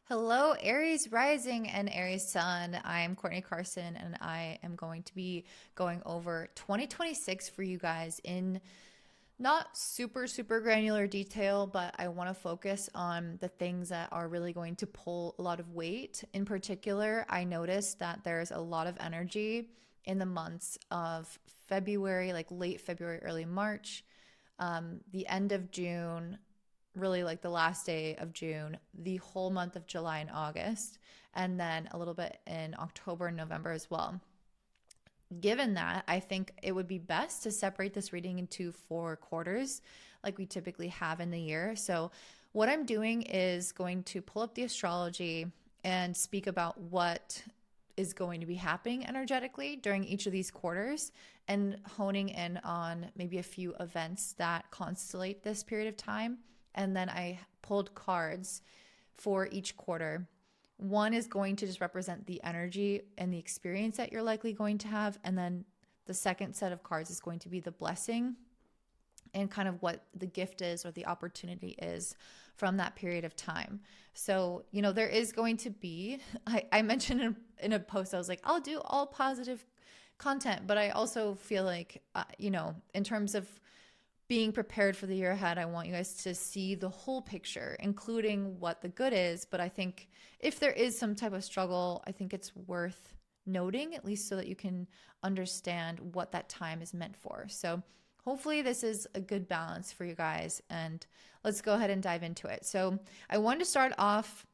Hello, Aries rising and Aries sun. I am Courtney Carson, and I am going to be going over 2026 for you guys in not super granular detail, but I want to focus on the things that are really going to pull a lot of weight. In particular, I noticed that there's a lot of energy in the months of February, like late February, early March, the end of June, really like the last day of June, the whole month of July and August, and then a little bit in October and November as well. Given that, I think it would be best to separate this reading into 4 quarters like we typically have in the year. So, what I'm doing is going to pull up the astrology and speak about what is going to be happening energetically during each of these quarters and honing in on maybe a few events that constellate this period of time. And then I pulled cards for each quarter. One is going to just represent the energy and the experience that you're likely going to have. And then the second set of cards is going to be the blessing and kind of what the gift is or the opportunity is from that period of time. So, there is going to be, I mentioned in a post, I was like, I'll do all positive content, but I also feel like, in terms of being prepared for the year ahead, I want you guys to see the whole picture, including what the good is. But I think if there is some type of struggle, I think it's worth noting, at least so that you can understand what that time is meant for. So hopefully this is a good balance for you guys. And let's go ahead and dive into it. So I wanted to start off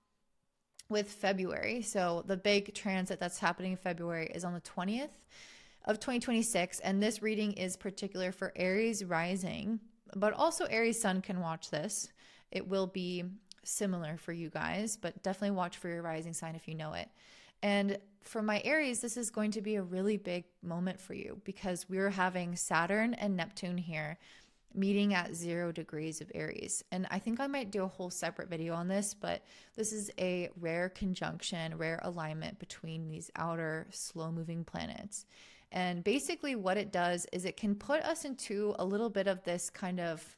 with February. So the big transit that's happening in February is on the 20th of 2026, and this reading is particular for Aries rising, but also Aries sun can watch this. It will be similar for you guys, but definitely watch for your rising sign if you know it. And for my Aries, this is going to be a really big moment for you because we're having Saturn and Neptune here meeting at 0 degrees of Aries. And I think I might do a whole separate video on this, but this is a rare conjunction, rare alignment between these outer slow moving planets. And basically what it does is it can put us into a little bit of this kind of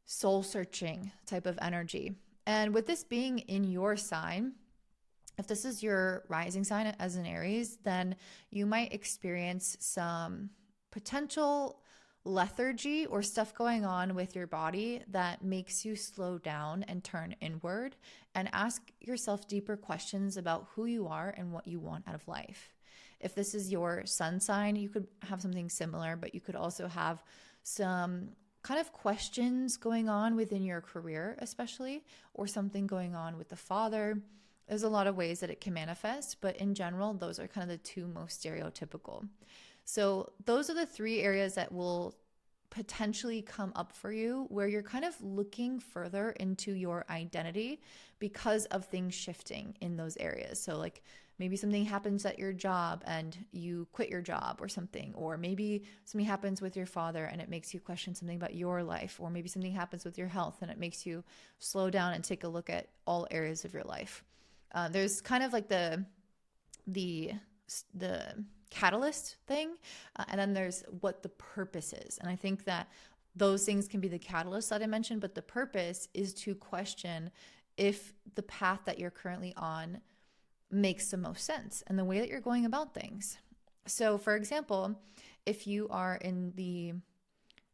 soul searching type of energy. And with this being in your sign, if this is your rising sign as an Aries, then you might experience some potential lethargy or stuff going on with your body that makes you slow down and turn inward and ask yourself deeper questions about who you are and what you want out of life. If this is your sun sign, you could have something similar, but you could also have some kind of questions going on within your career, especially, or something going on with the father. There's a lot of ways that it can manifest, but in general, those are kind of the two most stereotypical. So those are the 3 areas that will potentially come up for you where you're kind of looking further into your identity because of things shifting in those areas. So like maybe something happens at your job and you quit your job or something, or maybe something happens with your father and it makes you question something about your life, or maybe something happens with your health and it makes you slow down and take a look at all areas of your life. There's kind of like the catalyst thing, and then there's what the purpose is. And I think that those things can be the catalyst that I mentioned, but the purpose is to question if the path that you're currently on makes the most sense and the way that you're going about things. So for example, if you are in the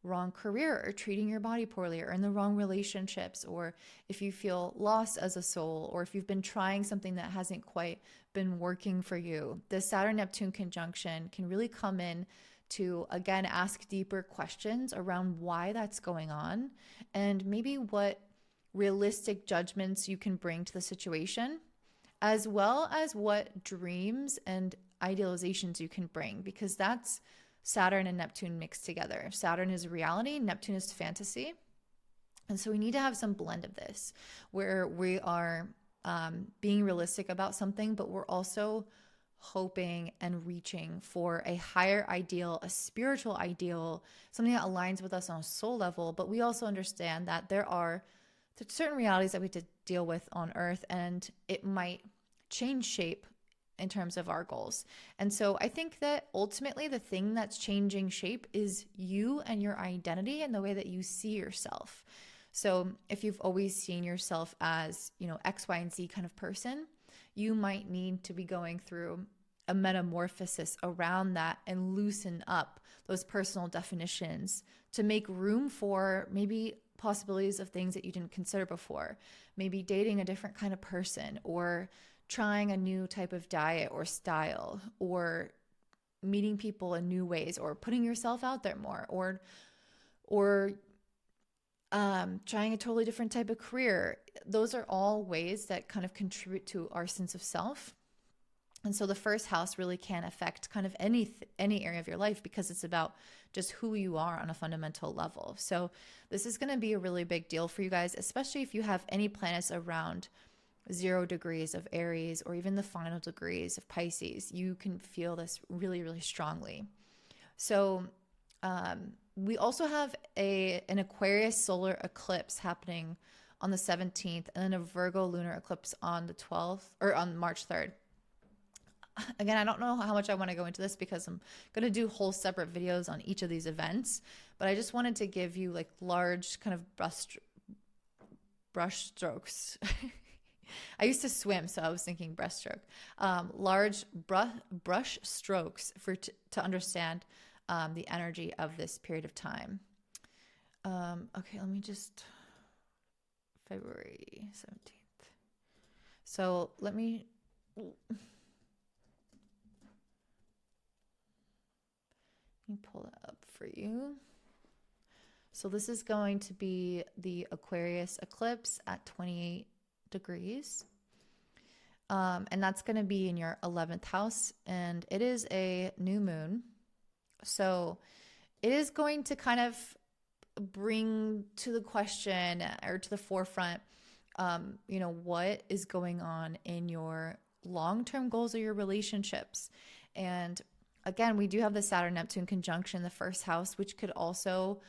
wrong career or treating your body poorly or in the wrong relationships, or if you feel lost as a soul, or if you've been trying something that hasn't quite been working for you, the Saturn-Neptune conjunction can really come in to, again, ask deeper questions around why that's going on and maybe what realistic judgments you can bring to the situation, as well as what dreams and idealizations you can bring, because that's Saturn and Neptune mixed together. Saturn is reality, Neptune is fantasy. And so we need to have some blend of this where we are being realistic about something, but we're also hoping and reaching for a higher ideal, a spiritual ideal, something that aligns with us on a soul level. But we also understand that there are certain realities that we have to deal with on Earth, and it might change shape in terms of our goals. And so I think that ultimately the thing that's changing shape is you and your identity and the way that you see yourself. So if you've always seen yourself as, X, Y, and Z kind of person, you might need to be going through a metamorphosis around that and loosen up those personal definitions to make room for maybe possibilities of things that you didn't consider before. Maybe dating a different kind of person, or trying a new type of diet or style, or meeting people in new ways, or putting yourself out there more, or trying a totally different type of career. Those are all ways that kind of contribute to our sense of self. And so the first house really can affect kind of any area of your life, because it's about just who you are on a fundamental level. So this is going to be a really big deal for you guys, especially if you have any planets around 0 degrees of Aries, or even the final degrees of Pisces. You can feel this really, really strongly. So we also have an Aquarius solar eclipse happening on the 17th, and then a Virgo lunar eclipse on the 12th, or on March 3rd. Again, I don't know how much I want to go into this, because I'm going to do whole separate videos on each of these events, but I just wanted to give you like large kind of brush strokes. I used to swim, so I was thinking breaststroke. Large brush strokes to understand the energy of this period of time. Okay, let me just, February 17th. So let me pull that up for you. So this is going to be the Aquarius eclipse at 28 degrees. And that's going to be in your 11th house. And it is a new moon. So it is going to kind of bring to the question, or to the forefront, what is going on in your long-term goals or your relationships. And again, we do have the Saturn Neptune conjunction in the first house, which could also,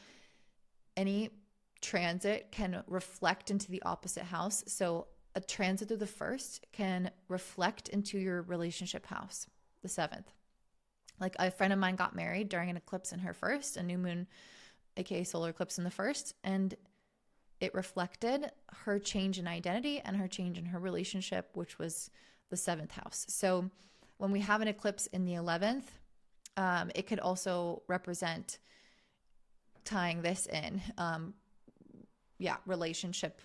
any transit can reflect into the opposite house. So a transit through the first can reflect into your relationship house, the 7th. Like a friend of mine got married during an eclipse in her first, a new moon, aka solar eclipse in the first, and it reflected her change in identity and her change in her relationship, which was the 7th house. So when we have an eclipse in the 11th, it could also represent tying this in, relationship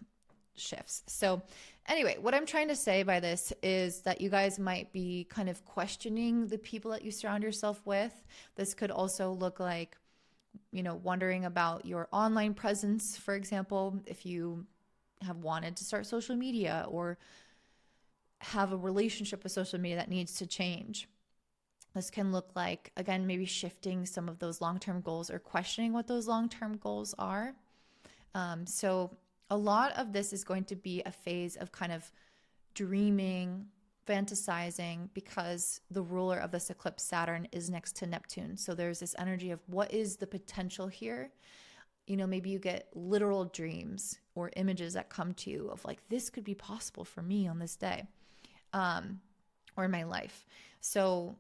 shifts. So anyway, what I'm trying to say by this is that you guys might be kind of questioning the people that you surround yourself with. This could also look like, wondering about your online presence, for example, if you have wanted to start social media or have a relationship with social media that needs to change. This can look like, again, maybe shifting some of those long-term goals or questioning what those long-term goals are. So a lot of this is going to be a phase of kind of dreaming, fantasizing, because the ruler of this eclipse, Saturn, is next to Neptune. So there's this energy of what is the potential here? Maybe you get literal dreams or images that come to you of like, this could be possible for me on this day, or in my life. So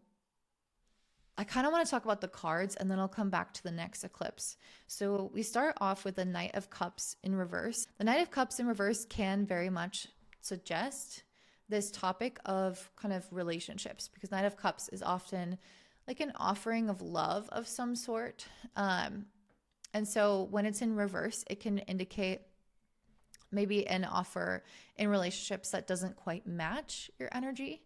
I kind of want to talk about the cards, and then I'll come back to the next eclipse. So we start off with the Knight of Cups in reverse. The Knight of Cups in reverse can very much suggest this topic of kind of relationships, because Knight of Cups is often like an offering of love of some sort. And so when it's in reverse, it can indicate maybe an offer in relationships that doesn't quite match your energy.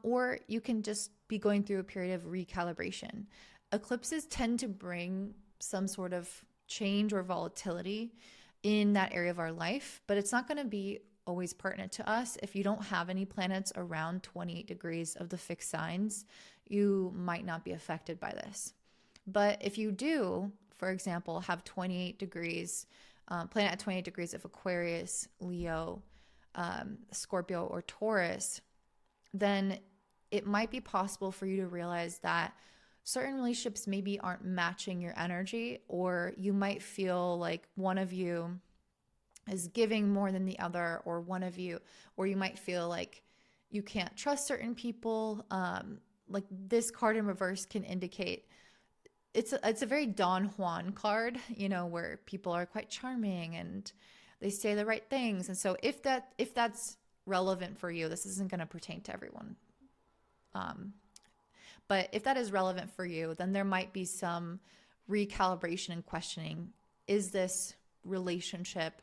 Or you can just be going through a period of recalibration. Eclipses tend to bring some sort of change or volatility in that area of our life, but it's not going to be always pertinent to us. If you don't have any planets around 28 degrees of the fixed signs, you might not be affected by this. But if you do, for example, have 28 degrees, planet at 28 degrees of Aquarius, Leo, Scorpio, or Taurus, then it might be possible for you to realize that certain relationships maybe aren't matching your energy, or you might feel like one of you is giving more than the other, or you might feel like you can't trust certain people. Like this card in reverse can indicate it's a very Don Juan card, where people are quite charming and they say the right things. And so if that's relevant for you, this isn't going to pertain to everyone. But if that is relevant for you, then there might be some recalibration and questioning. Is this relationship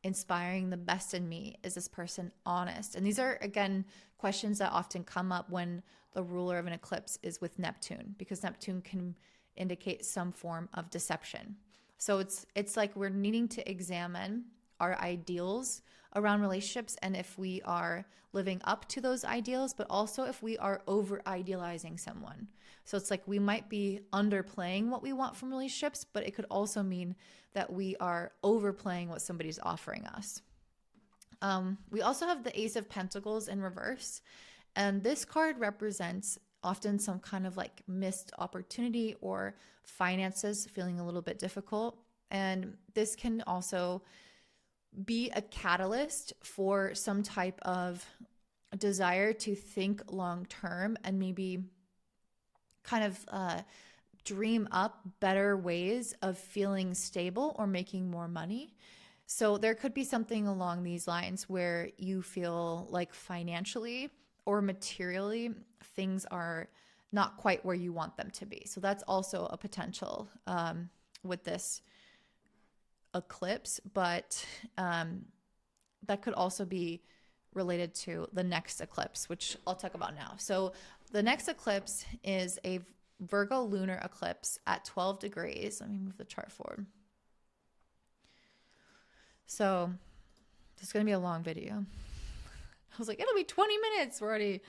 inspiring the best in me? Is this person honest? And these are, again, questions that often come up when the ruler of an eclipse is with Neptune, because Neptune can indicate some form of deception. So it's like we're needing to examine our ideals around relationships, and if we are living up to those ideals, but also if we are over idealizing someone. So it's like we might be underplaying what we want from relationships, but it could also mean that we are overplaying what somebody's offering us. We also have the Ace of Pentacles in reverse, and this card represents often some kind of like missed opportunity or finances feeling a little bit difficult. And this can also be a catalyst for some type of desire to think long term and maybe kind of dream up better ways of feeling stable or making more money. So there could be something along these lines where you feel like financially or materially things are not quite where you want them to be. So that's also a potential with this eclipse, but that could also be related to the next eclipse, which I'll talk about now. So the next eclipse is a Virgo lunar eclipse at 12 degrees. Let me move the chart forward. So this is going to be a long video. I was like, it'll be 20 minutes. We're already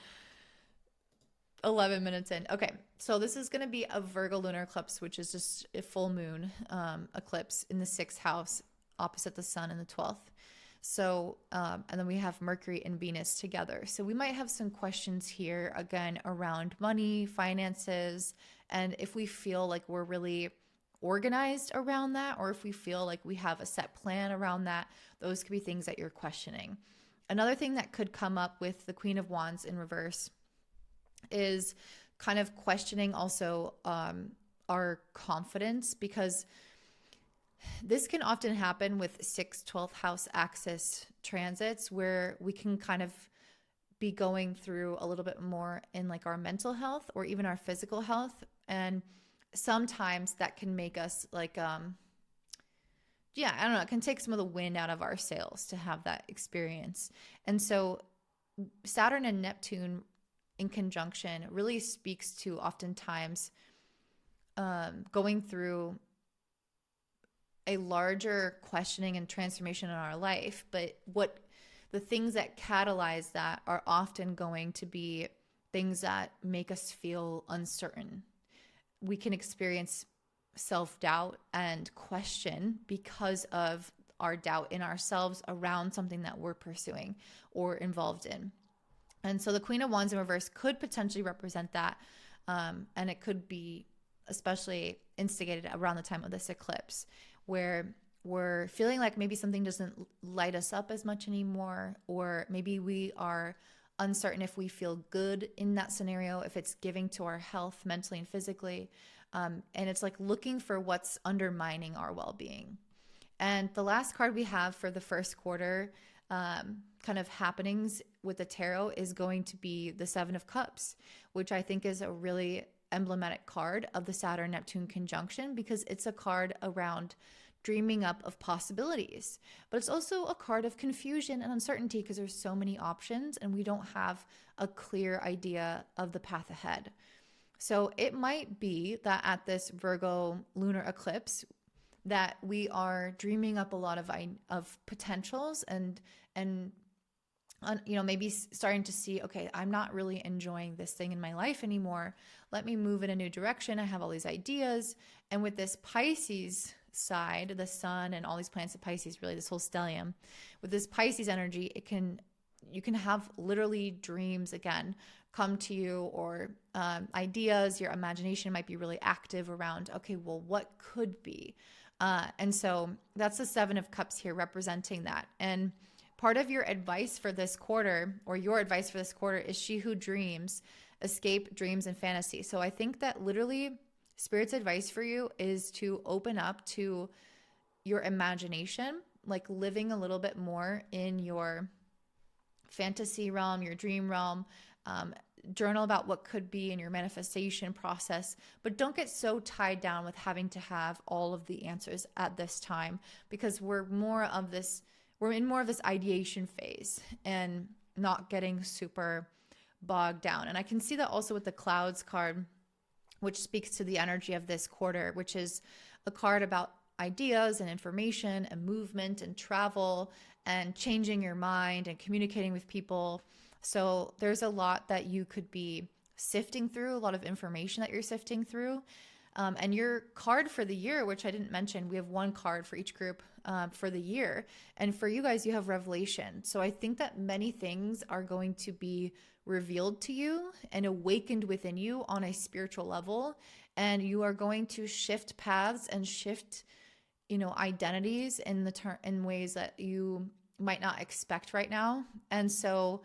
11 minutes in. Okay, so this is going to be a Virgo lunar eclipse, which is just a full moon eclipse in the 6th house opposite the sun in the 12th. So, and then we have Mercury and Venus together. So we might have some questions here, again, around money, finances, and if we feel like we're really organized around that, or if we feel like we have a set plan around that, those could be things that you're questioning. Another thing that could come up with the Queen of Wands in reverse is kind of questioning also our confidence, because this can often happen with 6th, 12th house axis transits, where we can kind of be going through a little bit more in like our mental health or even our physical health. And sometimes that can make us like, I don't know, it can take some of the wind out of our sails to have that experience. And so Saturn and Neptune in conjunction really speaks to oftentimes going through a larger questioning and transformation in our life. But what the things that catalyze that are often going to be things that make us feel uncertain. We can experience self-doubt and question because of our doubt in ourselves around something that we're pursuing or involved in. And so the Queen of Wands in reverse could potentially represent that. And it could be especially instigated around the time of this eclipse, where we're feeling like maybe something doesn't light us up as much anymore, or maybe we are uncertain if we feel good in that scenario, if it's giving to our health mentally and physically. And it's like looking for what's undermining our well-being. And the last card we have for the first quarter kind of happenings with the tarot is going to be the 7 of Cups, which I think is a really emblematic card of the Saturn-Neptune conjunction, because it's a card around dreaming up of possibilities. But it's also a card of confusion and uncertainty, because there's so many options and we don't have a clear idea of the path ahead. So it might be that at this Virgo lunar eclipse that we are dreaming up a lot of potentials and maybe starting to see, okay, I'm not really enjoying this thing in my life anymore. Let me move in a new direction. I have all these ideas. And with this Pisces side, the sun and all these planets of Pisces, really this whole stellium, with this Pisces energy, you can have literally dreams again come to you, or ideas. Your imagination might be really active around, okay, well, what could be? And so that's the 7 of Cups here representing that. And part of your advice for this quarter, or your advice for this quarter, is she who dreams, escape dreams and fantasy. So I think that literally Spirit's advice for you is to open up to your imagination like living a little bit more in your fantasy realm, your dream realm. Journal about what could be in your manifestation process, but don't get so tied down with having to have all of the answers at this time, because we're in more of this ideation phase and not getting super bogged down. And I can see that also with the clouds card, which speaks to the energy of this quarter, which is a card about ideas and information and movement and travel and changing your mind and communicating with people. So there's a lot that you could be sifting through, a lot of information that you're sifting through. And your card for the year, which I didn't mention, we have one card for each group for the year. And for you guys, you have revelation. So I think that many things are going to be revealed to you and awakened within you on a spiritual level. And you are going to shift paths and shift, identities in ways that you might not expect right now. And so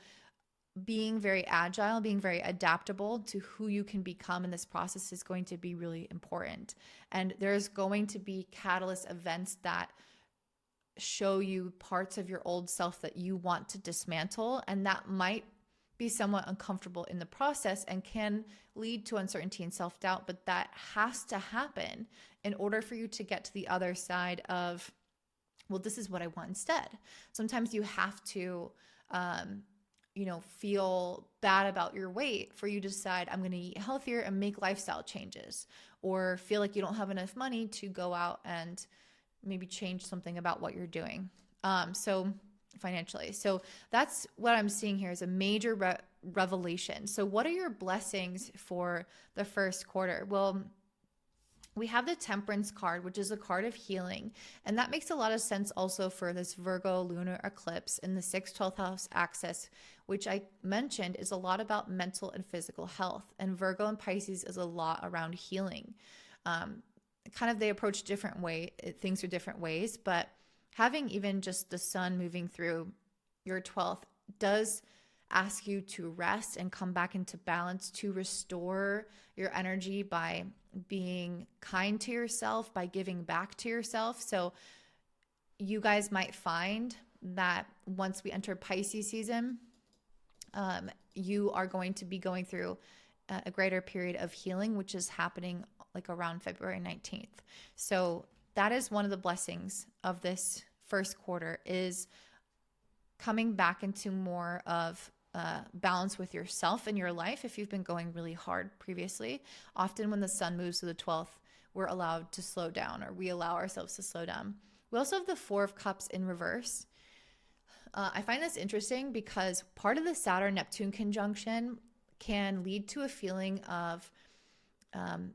being very agile, being very adaptable to who you can become in this process is going to be really important. And there's going to be catalyst events that show you parts of your old self that you want to dismantle. And that might be somewhat uncomfortable in the process and can lead to uncertainty and self-doubt, but that has to happen in order for you to get to the other side of, well, this is what I want instead. Sometimes you have to, feel bad about your weight for you to decide, I'm going to eat healthier and make lifestyle changes, or feel like you don't have enough money to go out and maybe change something about what you're doing. So financially. So that's what I'm seeing here is a major revelation. So what are your blessings for the first quarter? Well, we have the Temperance card, which is a card of healing. And that makes a lot of sense also for this Virgo lunar eclipse in the 6th, 12th house axis, which I mentioned is a lot about mental and physical health. And Virgo and Pisces is a lot around healing. They approach things through different ways, but having even just the sun moving through your 12th does ask you to rest and come back into balance, to restore your energy by being kind to yourself, by giving back to yourself. So you guys might find that once we enter Pisces season, you are going to be going through a greater period of healing, which is happening like around February 19th. So that is one of the blessings of this first quarter, is coming back into more of balance with yourself in your life. If you've been going really hard previously, often when the sun moves to the 12th, we're allowed to slow down, or we allow ourselves to slow down. We also have the 4 of Cups in reverse. I find this interesting because part of the Saturn-Neptune conjunction can lead to a feeling of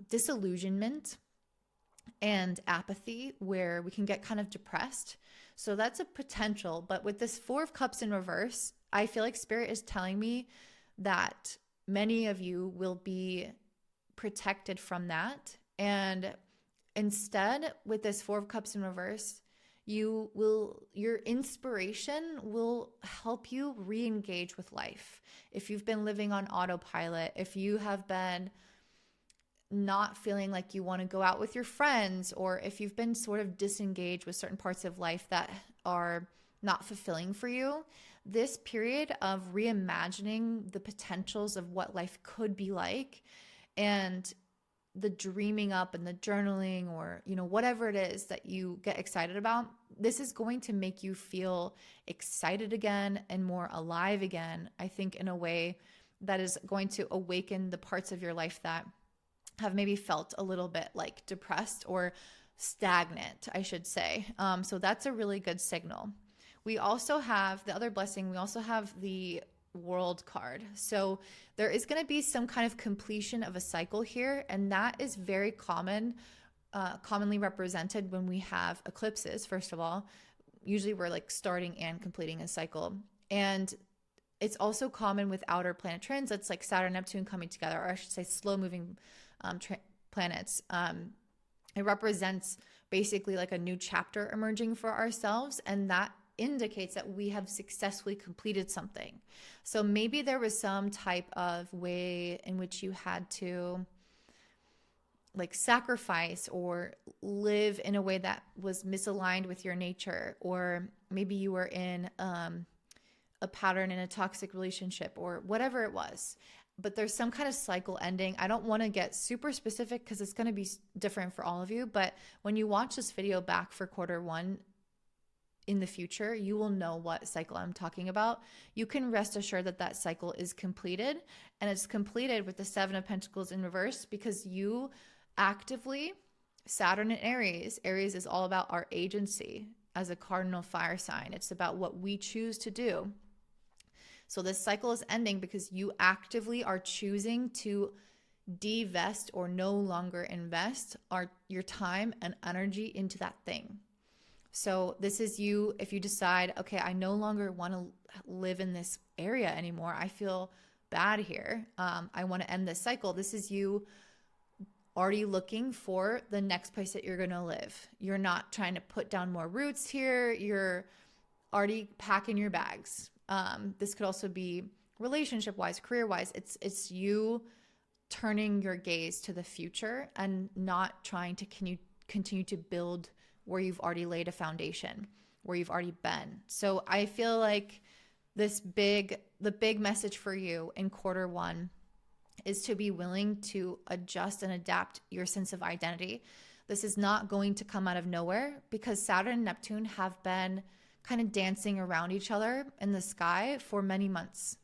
disillusionment and apathy, where we can get kind of depressed. So that's a potential. But with this 4 of Cups in reverse, I feel like Spirit is telling me that many of you will be protected from that. And instead, with this 4 of Cups in reverse, your inspiration will help you re-engage with life. If you've been living on autopilot, if you have been not feeling like you want to go out with your friends, or if you've been sort of disengaged with certain parts of life that are not fulfilling for you, this period of reimagining the potentials of what life could be like, and the dreaming up and the journaling, or whatever it is that you get excited about, this is going to make you feel excited again and more alive again, I think, in a way that is going to awaken the parts of your life that have maybe felt a little bit like depressed or stagnant, I should say. So that's a really good signal. We also have the other blessing. We also have the World card. So there is going to be some kind of completion of a cycle here, and that is very commonly represented when we have eclipses. First of all, usually we're like starting and completing a cycle, and it's also common with outer planet transits like Saturn and Neptune coming together, or I should say slow moving planets. It represents basically like a new chapter emerging for ourselves, and that indicates that we have successfully completed something. So maybe there was some type of way in which you had to like sacrifice or live in a way that was misaligned with your nature, or maybe you were in a pattern in a toxic relationship or whatever it was. But there's some kind of cycle ending. I don't want to get super specific because it's going to be different for all of you. But when you watch this video back for quarter one in the future, you will know what cycle I'm talking about. You can rest assured that that cycle is completed, and it's completed with the Seven of Pentacles in reverse because you actively, Saturn and Aries is all about our agency as a cardinal fire sign. It's about what we choose to do. So this cycle is ending because you actively are choosing to divest or no longer invest your time and energy into that thing. So this is you, if you decide, okay, I no longer want to live in this area anymore. I feel bad here. I want to end this cycle. This is you already looking for the next place that you're going to live. You're not trying to put down more roots here. You're already packing your bags. This could also be relationship-wise, career-wise. It's you turning your gaze to the future and not trying to continue to build where you've already laid a foundation, where you've already been. So I feel like the big message for you in quarter one is to be willing to adjust and adapt your sense of identity. This is not going to come out of nowhere because Saturn and Neptune have been kind of dancing around each other in the sky for many months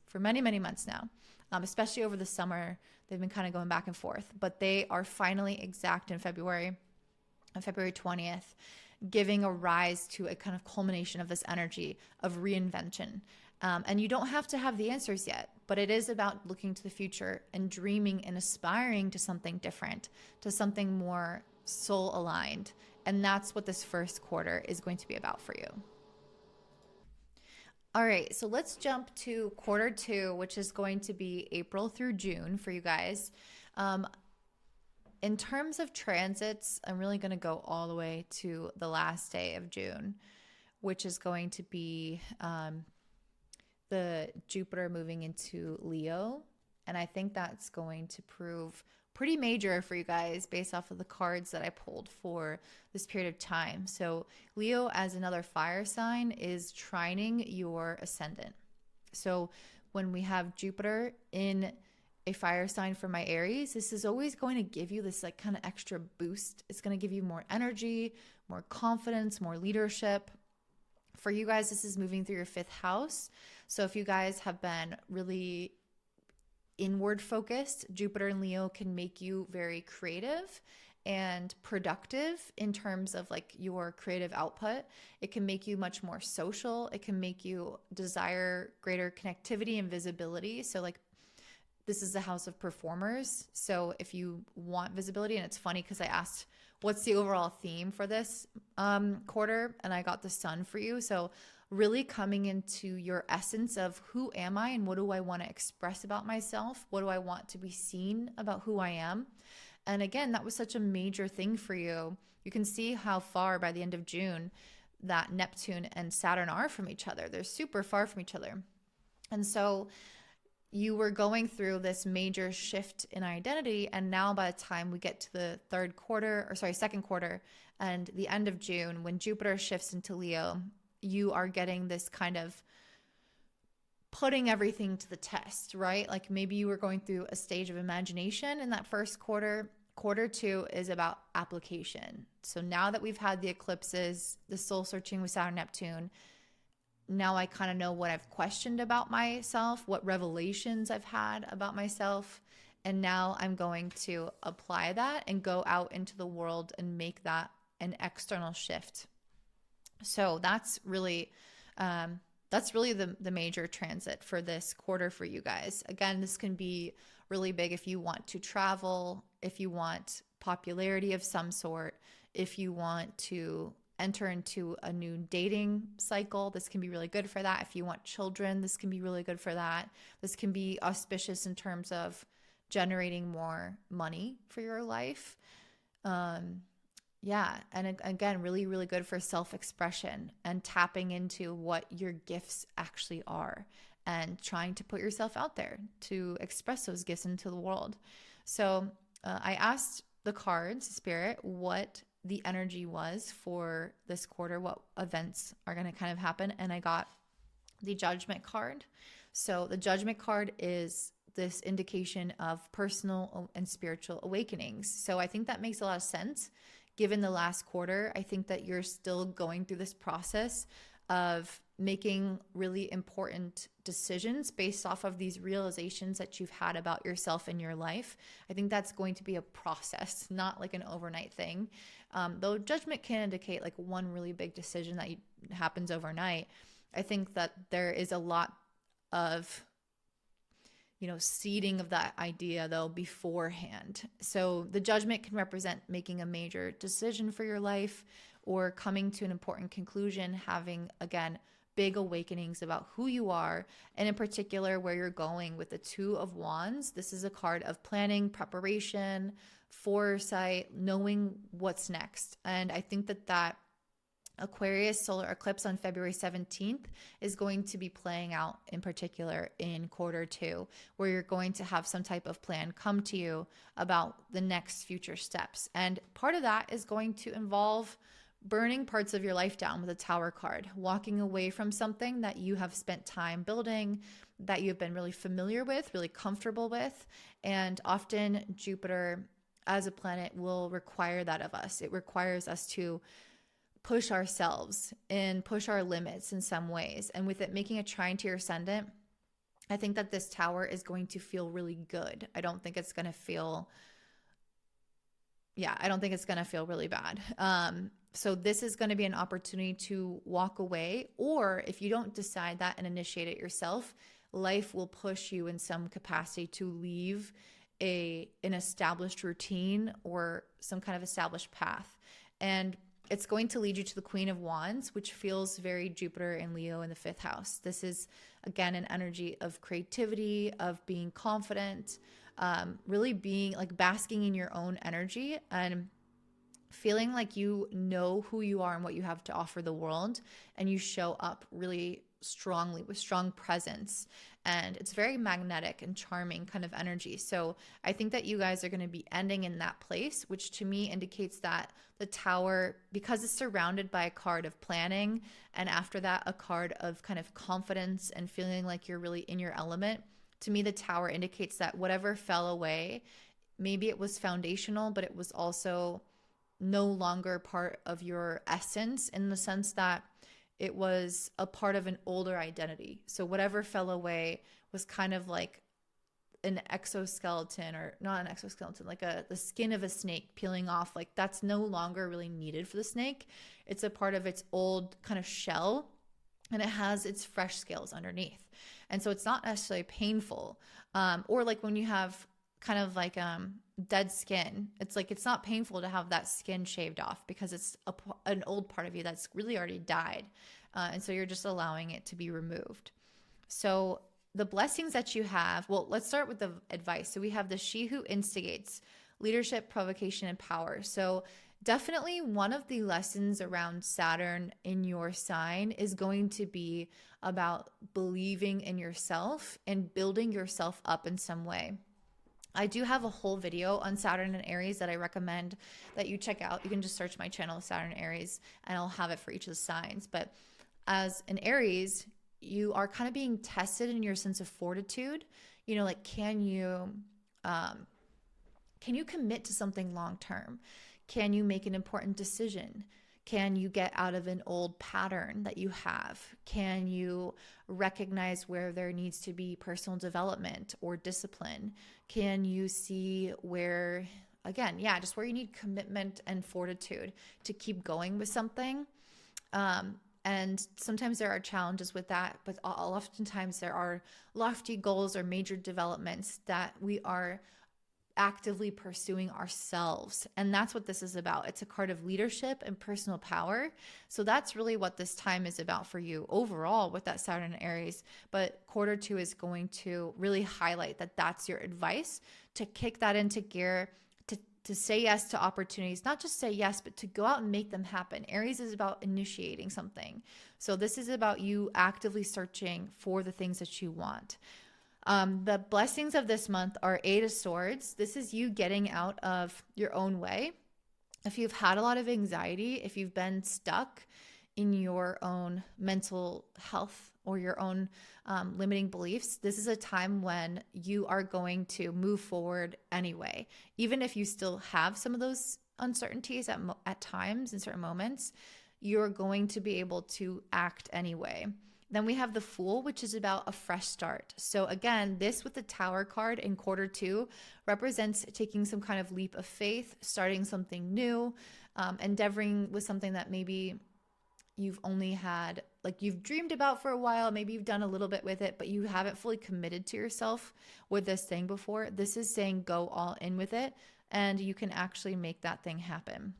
now, especially over the summer. They've been kind of going back and forth, but they are finally exact in February, on February 20th, giving a rise to a kind of culmination of this energy of reinvention. And you don't have to have the answers yet, but it is about looking to the future and dreaming and aspiring to something different, to something more soul aligned. And that's what this first quarter is going to be about for you. All right, so let's jump to quarter two, which is going to be April through June for you guys. In terms of transits, I'm really going to go all the way to the last day of June, which is going to be the Jupiter moving into Leo. And I think that's going to prove pretty major for you guys based off of the cards that I pulled for this period of time. So Leo, as another fire sign, is trining your ascendant. So when we have Jupiter in a fire sign for my Aries, this is always going to give you this like kind of extra boost. It's going to give you more energy, more confidence, more leadership. For you guys, this is moving through your fifth house. So if you guys have been really inward focused, Jupiter and Leo can make you very creative and productive in terms of like your creative output. It can make you much more social. It can make you desire greater connectivity and visibility. So like this is the house of performers. So if you want visibility, and it's funny because I asked what's the overall theme for this quarter, and I got the sun for you. So really coming into your essence of who am I and what do I want to express about myself? What do I want to be seen about who I am? And again, that was such a major thing for you. You can see how far by the end of June that Neptune and Saturn are from each other. They're super far from each other. And so you were going through this major shift in identity. And now by the time we get to the second quarter and the end of June, when Jupiter shifts into Leo, you are getting this kind of putting everything to the test, right? Like maybe you were going through a stage of imagination in that first quarter. Quarter two is about application. So now that we've had the eclipses, the soul searching with Saturn, Neptune, now I kind of know what I've questioned about myself, what revelations I've had about myself. And now I'm going to apply that and go out into the world and make that an external shift. So that's really the major transit for this quarter for you guys. Again, this can be really big if you want to travel, if you want popularity of some sort, if you want to enter into a new dating cycle. This can be really good for that. If you want children, this can be really good for that. This can be auspicious in terms of generating more money for your life. Yeah. And again, really, really good for self-expression and tapping into what your gifts actually are and trying to put yourself out there to express those gifts into the world. So I asked the cards, Spirit, what the energy was for this quarter, what events are going to kind of happen. And I got the Judgment card. So the Judgment card is this indication of personal and spiritual awakenings. So I think that makes a lot of sense given the last quarter. I think that you're still going through this process of making really important decisions based off of these realizations that you've had about yourself and your life. I think that's going to be a process, not like an overnight thing. Though Judgment can indicate like one really big decision that happens overnight, I think that there is a lot of, seeding of that idea though beforehand. So the Judgment can represent making a major decision for your life or coming to an important conclusion, having, again, big awakenings about who you are, and in particular where you're going with the Two of Wands. This is a card of planning, preparation, foresight, knowing what's next. And I think that Aquarius solar eclipse on February 17th is going to be playing out in particular in quarter two, where you're going to have some type of plan come to you about the next future steps. And part of that is going to involve burning parts of your life down with a Tower card, walking away from something that you have spent time building, that you've been really familiar with, really comfortable with. And often Jupiter as a planet will require that of us. It requires us to push ourselves and push our limits in some ways. And with it making a trine to your ascendant, I think that this Tower is going to feel really good. I don't think it's going to feel really bad. So this is going to be an opportunity to walk away, or if you don't decide that and initiate it yourself, life will push you in some capacity to leave an established routine or some kind of established path. And it's going to lead you to the Queen of Wands, which feels very Jupiter and Leo in the 5th house. This is, again, an energy of creativity, of being confident, really being like basking in your own energy and feeling like you know who you are and what you have to offer the world, and you show up really strongly with strong presence. And it's very magnetic and charming kind of energy. So I think that you guys are going to be ending in that place, which to me indicates that the Tower, because it's surrounded by a card of planning, and after that a card of kind of confidence and feeling like you're really in your element, to me the Tower indicates that whatever fell away, maybe it was foundational, but it was also no longer part of your essence, in the sense that it was a part of an older identity. So whatever fell away was kind of like an exoskeleton, or not an exoskeleton, like the skin of a snake peeling off. Like that's no longer really needed for the snake. It's a part of its old kind of shell, and it has its fresh scales underneath. And so it's not necessarily painful. Or like when you have kind of like dead skin, it's like it's not painful to have that skin shaved off, because it's an old part of you that's really already died. And so you're just allowing it to be removed. So the blessings that you have, well, let's start with the advice. So we have the She Who Instigates, leadership, provocation, and power. So definitely one of the lessons around Saturn in your sign is going to be about believing in yourself and building yourself up in some way. I do have a whole video on Saturn and Aries that I recommend that you check out. You can just search my channel, Saturn and Aries, and I'll have it for each of the signs. But as an Aries, you are kind of being tested in your sense of fortitude. Like can you commit to something long term? Can you make an important decision? Can you get out of an old pattern that you have? Can you recognize where there needs to be personal development or discipline? Can you see where, again, just where you need commitment and fortitude to keep going with something? And sometimes there are challenges with that, but oftentimes there are lofty goals or major developments that we are actively pursuing ourselves. And that's what this is about. It's a card of leadership and personal power. So that's really what this time is about for you overall with that Saturn and Aries. But quarter two is going to really highlight that that's your advice, to kick that into gear, to say yes to opportunities, not just say yes, but to go out and make them happen. Aries is about initiating something. So this is about you actively searching for the things that you want. The blessings of this month are Eight of Swords. This is you getting out of your own way. If you've had a lot of anxiety, if you've been stuck in your own mental health or your own limiting beliefs, this is a time when you are going to move forward anyway. Even if you still have some of those uncertainties at times in certain moments, you're going to be able to act anyway. Then we have the Fool, which is about a fresh start. So again, this with the Tower card in quarter 2 represents taking some kind of leap of faith, starting something new, endeavoring with something that maybe you've only had, like you've dreamed about for a while. Maybe you've done a little bit with it, but you haven't fully committed to yourself with this thing before. This is saying go all in with it, and you can actually make that thing happen.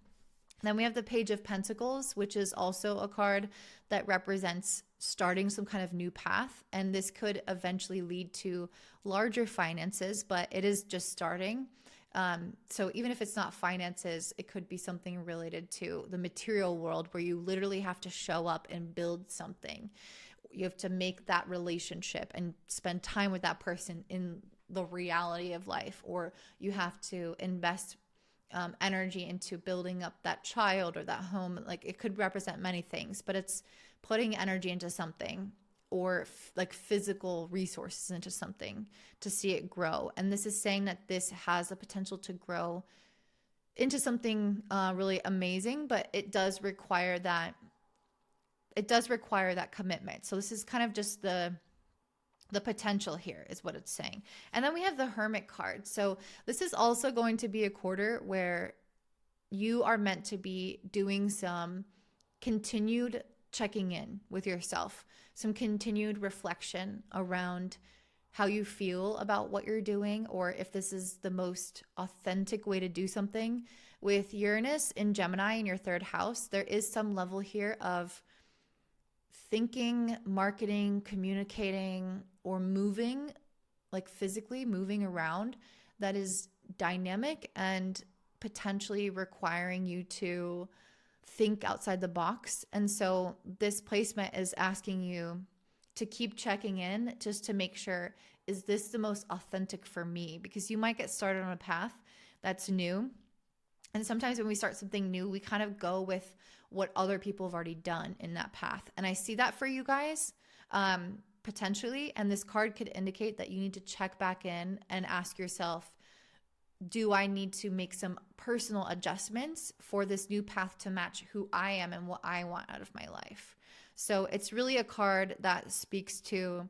Then we have the Page of Pentacles, which is also a card that represents starting some kind of new path. And this could eventually lead to larger finances, but it is just starting. So even if it's not finances, it could be something related to the material world where you literally have to show up and build something. You have to make that relationship and spend time with that person in the reality of life, or you have to invest energy into building up that child or that home. Like it could represent many things, but it's putting energy into something, or like physical resources into something to see it grow. And this is saying that this has the potential to grow into something really amazing, but it does require that commitment. So this is kind of just the potential here is what it's saying. And then we have the Hermit card. So this is also going to be a quarter where you are meant to be doing some continued checking in with yourself, some continued reflection around how you feel about what you're doing, or if this is the most authentic way to do something. With Uranus in Gemini in your 3rd house, there is some level here of thinking, marketing, communicating, or moving, like physically moving around, that is dynamic and potentially requiring you to think outside the box. And so this placement is asking you to keep checking in just to make sure, is this the most authentic for me? Because you might get started on a path that's new. And sometimes when we start something new, we kind of go with what other people have already done in that path. And I see that for you guys, potentially. And this card could indicate that you need to check back in and ask yourself, do I need to make some personal adjustments for this new path to match who I am and what I want out of my life? So it's really a card that speaks to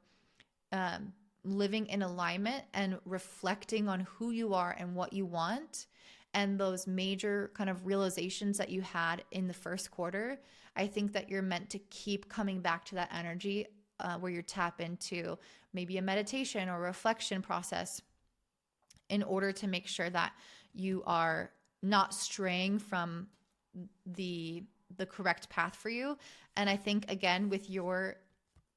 living in alignment and reflecting on who you are and what you want, and those major kind of realizations that you had in the first quarter. I think that you're meant to keep coming back to that energy where you tap into maybe a meditation or reflection process in order to make sure that you are not straying from the correct path for you. And I think, again, with your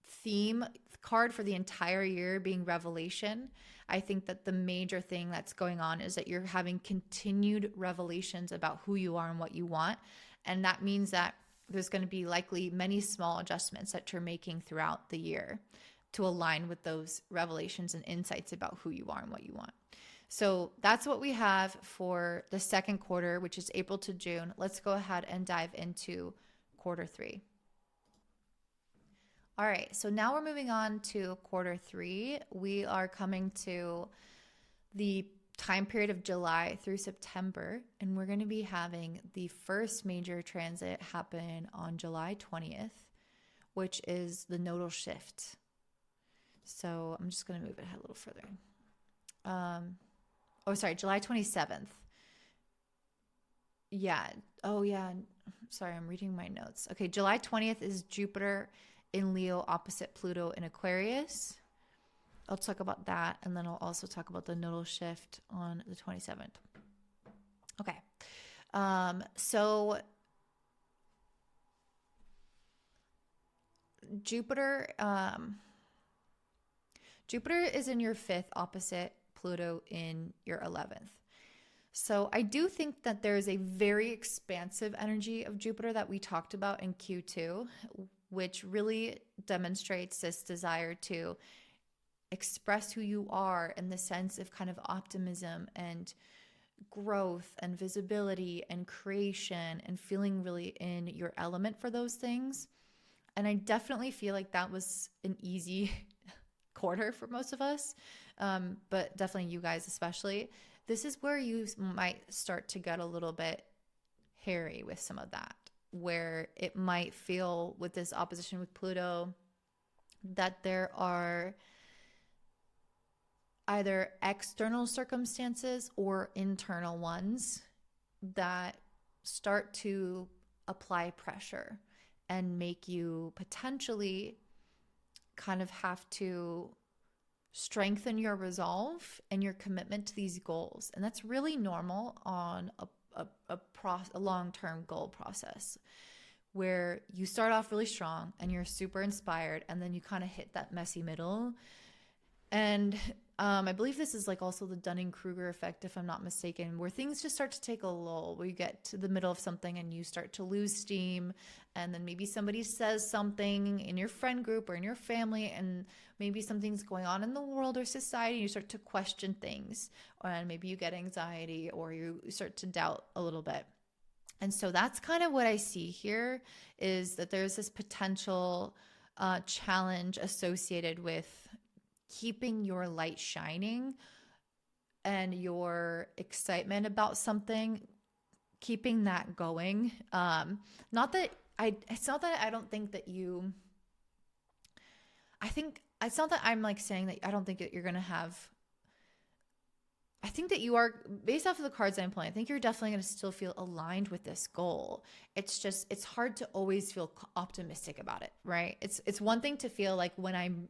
theme card for the entire year being revelation, I think that the major thing that's going on is that you're having continued revelations about who you are and what you want. And that means that there's going to be likely many small adjustments that you're making throughout the year to align with those revelations and insights about who you are and what you want. So that's what we have for the second quarter, which is April to June. Let's go ahead and dive into quarter 3. All right, so now we're moving on to quarter 3. We are coming to the time period of July through September, and we're going to be having the first major transit happen on July 20th, which is the nodal shift. So I'm just going to move it ahead a little further. July 27th. Yeah. Oh, yeah. Sorry, I'm reading my notes. Okay, July 20th is Jupiter in Leo opposite Pluto in Aquarius. I'll talk about that, and then I'll also talk about the nodal shift on the 27th. Okay. So Jupiter is in your 5th opposite Pluto in your 11th. So I do think that there is a very expansive energy of Jupiter that we talked about in Q2, which really demonstrates this desire to express who you are in the sense of kind of optimism and growth and visibility and creation and feeling really in your element for those things. And I definitely feel like that was an easy quarter for most of us, but definitely you guys especially. This is where you might start to get a little bit hairy with some of that, where it might feel with this opposition with Pluto that there are either external circumstances or internal ones that start to apply pressure and make you potentially kind of have to strengthen your resolve and your commitment to these goals. And that's really normal on a long-term goal process, where you start off really strong and you're super inspired, and then you kind of hit that messy middle. And I believe this is like also the Dunning-Kruger effect, if I'm not mistaken, where things just start to take a lull, where you get to the middle of something and you start to lose steam. And then maybe somebody says something in your friend group or in your family, and maybe something's going on in the world or society, and you start to question things, and maybe you get anxiety or you start to doubt a little bit. And so that's kind of what I see here, is that there's this potential challenge associated with keeping your light shining and your excitement about something, keeping that going. It's not that I don't think that you, I think it's not that I'm like saying that I don't think that you're going to have, I think that you are, based off of the cards I'm playing, I think you're definitely going to still feel aligned with this goal. It's just, it's hard to always feel optimistic about it, right? It's one thing to feel like when I'm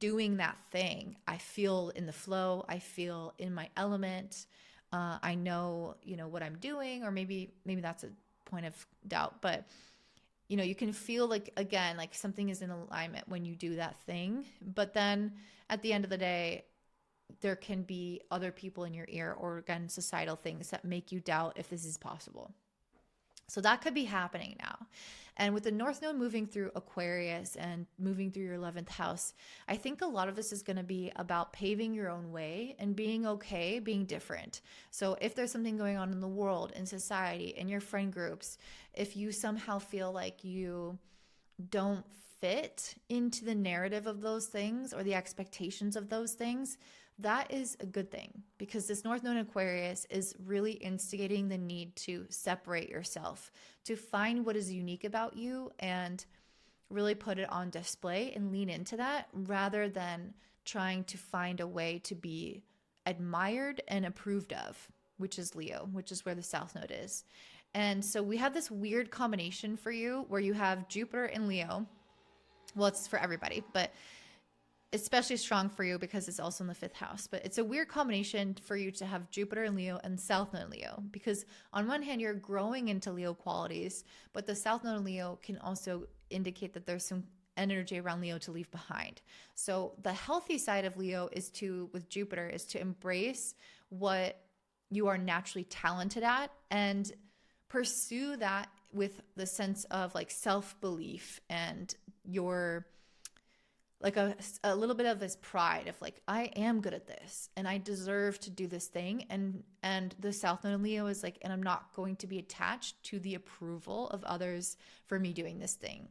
doing that thing, I feel in the flow, I feel in my element, I know, what I'm doing, or maybe that's a point of doubt, but you can feel like, again, like something is in alignment when you do that thing. But then at the end of the day, there can be other people in your ear, or again, societal things that make you doubt if this is possible. So that could be happening now. And with the North Node moving through Aquarius and moving through your 11th house, I think a lot of this is going to be about paving your own way and being okay, being different. So if there's something going on in the world, in society, in your friend groups, if you somehow feel like you don't fit into the narrative of those things or the expectations of those things, that is a good thing, because this North Node in Aquarius is really instigating the need to separate yourself, to find what is unique about you and really put it on display and lean into that, rather than trying to find a way to be admired and approved of, which is Leo, which is where the South Node is. And so we have this weird combination for you where you have Jupiter in Leo. Well, it's for everybody, but especially strong for you because it's also in the 5th house. But it's a weird combination for you to have Jupiter in Leo and South Node in Leo, because on one hand, you're growing into Leo qualities, but the South Node in Leo can also indicate that there's some energy around Leo to leave behind. So the healthy side of Leo with Jupiter, is to embrace what you are naturally talented at and pursue that with the sense of like self-belief and your like a little bit of this pride of like, I am good at this and I deserve to do this thing. And the South Node in Leo is like, and I'm not going to be attached to the approval of others for me doing this thing.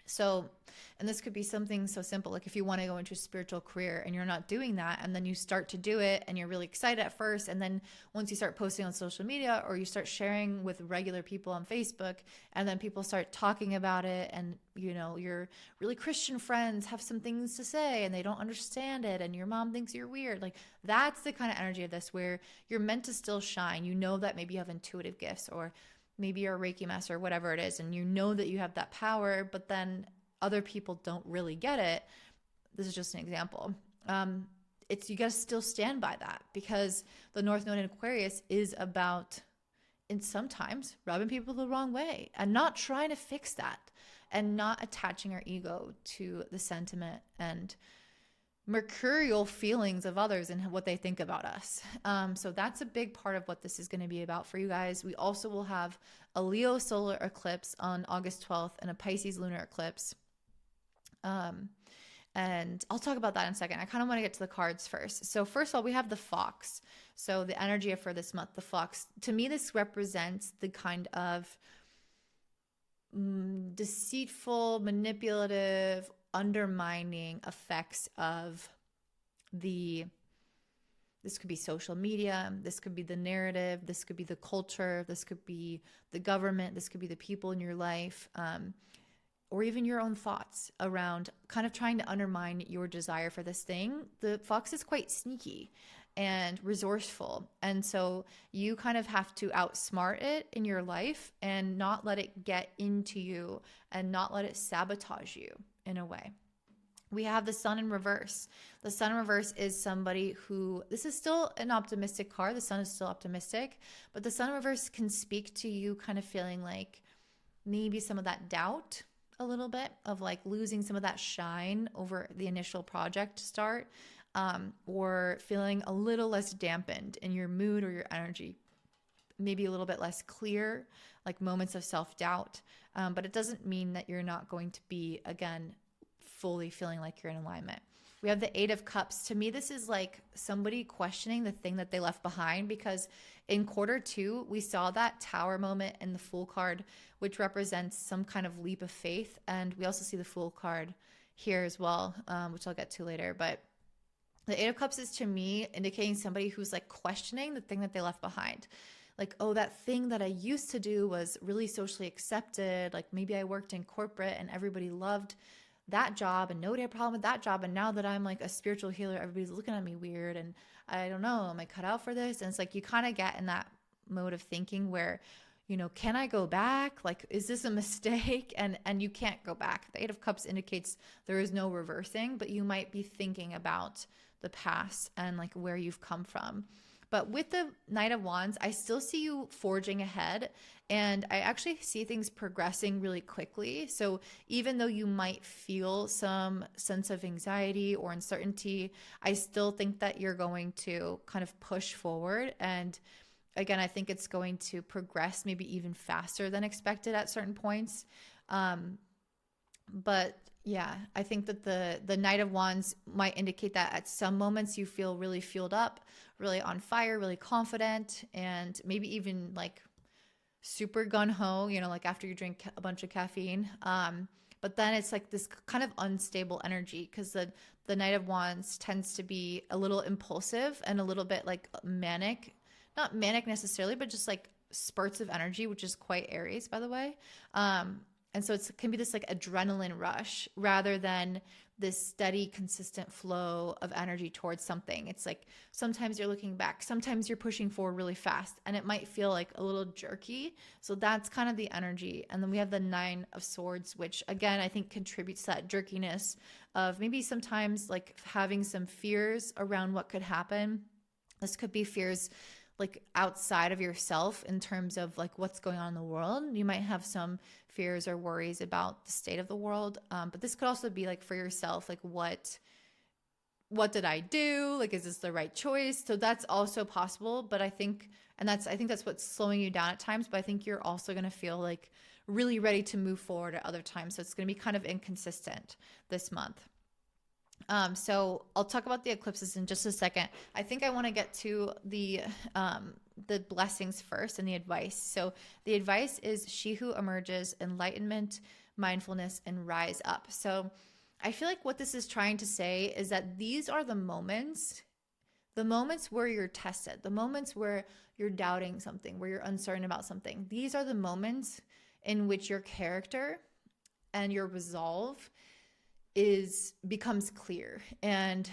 So, and this could be something so simple, like if you want to go into a spiritual career and you're not doing that, and then you start to do it and you're really excited at first, and then once you start posting on social media or you start sharing with regular people on Facebook, and then people start talking about it, and your really Christian friends have some things to say and they don't understand it, and your mom thinks you're weird. Like, that's the kind of energy of this, where you're meant to still shine. That maybe you have intuitive gifts, or maybe you're a Reiki master, or whatever it is, and that you have that power, but then other people don't really get it. This is just an example. You got to still stand by that, because the North Node in Aquarius is about, and sometimes, rubbing people the wrong way and not trying to fix that, and not attaching our ego to the sentiment and mercurial feelings of others and what they think about us. So that's a big part of what this is going to be about for you guys. We also will have a Leo solar eclipse on August 12th and a Pisces lunar eclipse. And I'll talk about that in a second. I kind of want to get to the cards first. So first of all, we have the fox. So the energy for this month, the fox. To me, this represents the kind of deceitful, manipulative, undermining effects of the this could be social media, this could be the narrative, this could be the culture, this could be the government, this could be the people in your life, or even your own thoughts around kind of trying to undermine your desire for this thing. The fox is quite sneaky and resourceful. And so you kind of have to outsmart it in your life and not let it get into you and not let it sabotage you in a way. We have the sun in reverse. The sun in reverse is somebody who, this is still an optimistic card. The sun is still optimistic, but the sun in reverse can speak to you kind of feeling like maybe some of that doubt a little bit of like losing some of that shine over the initial project to start, or feeling a little less dampened in your mood or your energy, maybe a little bit less clear, like moments of self-doubt. But it doesn't mean that you're not going to be, again, fully feeling like you're in alignment. We have the 8 of Cups. To me, this is like somebody questioning the thing that they left behind, because in quarter 2, we saw that Tower moment in the Fool card, which represents some kind of leap of faith. And we also see the Fool card here as well, which I'll get to later. But the 8 of Cups is, to me, indicating somebody who's like questioning the thing that they left behind. Like, oh, that thing that I used to do was really socially accepted. Like maybe I worked in corporate and everybody loved that job and nobody had a problem with that job. And now that I'm like a spiritual healer, everybody's looking at me weird. And I don't know, am I cut out for this? And it's like, you kind of get in that mode of thinking where, you know, can I go back? Like, is this a mistake? And you can't go back. The 8 of Cups indicates there is no reversing, but you might be thinking about the past and like where you've come from. But with the Knight of Wands, I still see you forging ahead, and I actually see things progressing really quickly. So even though you might feel some sense of anxiety or uncertainty, I still think that you're going to kind of push forward. And again, I think it's going to progress maybe even faster than expected at certain points. But yeah, I think that the Knight of Wands might indicate that at some moments you feel really fueled up, really on fire, really confident, and maybe even like super gung-ho, you know, like after you drink a bunch of caffeine. But then it's like this kind of unstable energy, because the Knight of Wands tends to be a little impulsive and a little bit like manic. Not manic necessarily, but just like spurts of energy, which is quite Aries, by the way. And so it can be this like adrenaline rush rather than this steady, consistent flow of energy towards something. It's like sometimes you're looking back, sometimes you're pushing forward really fast, and it might feel like a little jerky. So that's kind of the energy. And then we have the 9 of Swords, which again, I think contributes to that jerkiness of maybe sometimes like having some fears around what could happen. This could be fears like outside of yourself in terms of like what's going on in the world. You might have some fears or worries about the state of the world. But this could also be like for yourself, like what did I do? Like, is this the right choice? So that's also possible. But I think that's what's slowing you down at times. But I think you're also going to feel like really ready to move forward at other times. So it's going to be kind of inconsistent this month. So I'll talk about the eclipses in just a second. I think I want to get to the blessings first and the advice. So the advice is she who emerges, enlightenment, mindfulness, and rise up. So I feel like what this is trying to say is that these are the moments where you're tested, the moments where you're doubting something, where you're uncertain about something. These are the moments in which your character and your resolve becomes clear. And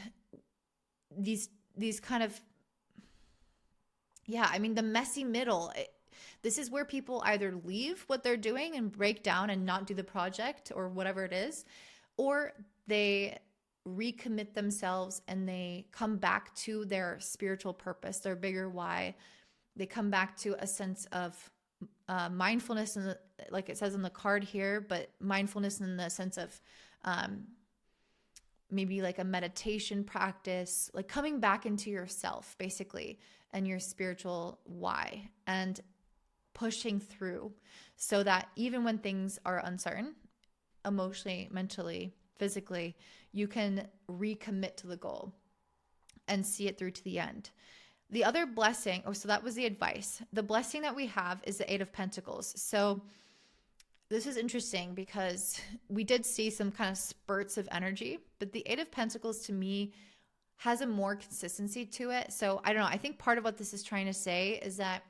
these kind of, I mean, the messy middle, this is where people either leave what they're doing and break down and not do the project or whatever it is, or they recommit themselves and they come back to their spiritual purpose, their bigger why. They come back to a sense of mindfulness, and like it says on the card here, but mindfulness in the sense of maybe like a meditation practice, like coming back into yourself basically and your spiritual why, and pushing through so that even when things are uncertain, emotionally, mentally, physically, you can recommit to the goal and see it through to the end. The other blessing, so that was the advice. The blessing that we have is the Eight of Pentacles. So this is interesting because we did see some kind of spurts of energy, but the Eight of Pentacles to me has a more consistency to it. So I don't know. I think part of what this is trying to say is that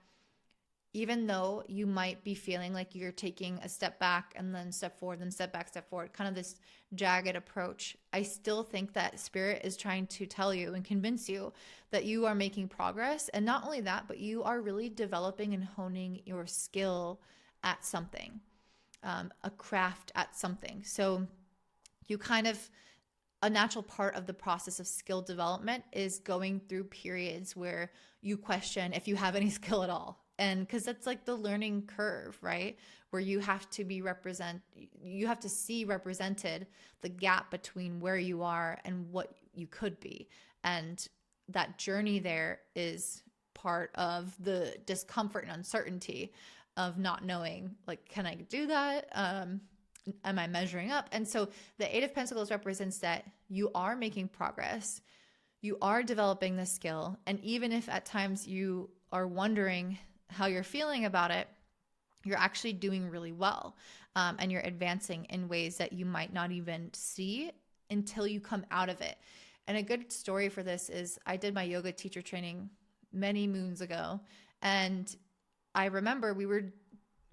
even though you might be feeling like you're taking a step back and then step forward, then step back, step forward, kind of this jagged approach, I still think that Spirit is trying to tell you and convince you that you are making progress. And not only that, but you are really developing and honing your skill at something, a craft at something. So you kind of, a natural part of the process of skill development is going through periods where you question if you have any skill at all. And because that's like the learning curve, right? Where you have to see represented the gap between where you are and what you could be. And that journey there is part of the discomfort and uncertainty of not knowing, like, can I do that? Am I measuring up? And so the Eight of Pentacles represents that you are making progress. You are developing the skill. And even if at times you are wondering how you're feeling about it, you're actually doing really well. And you're advancing in ways that you might not even see until you come out of it. And a good story for this is I did my yoga teacher training many moons ago. And I remember we were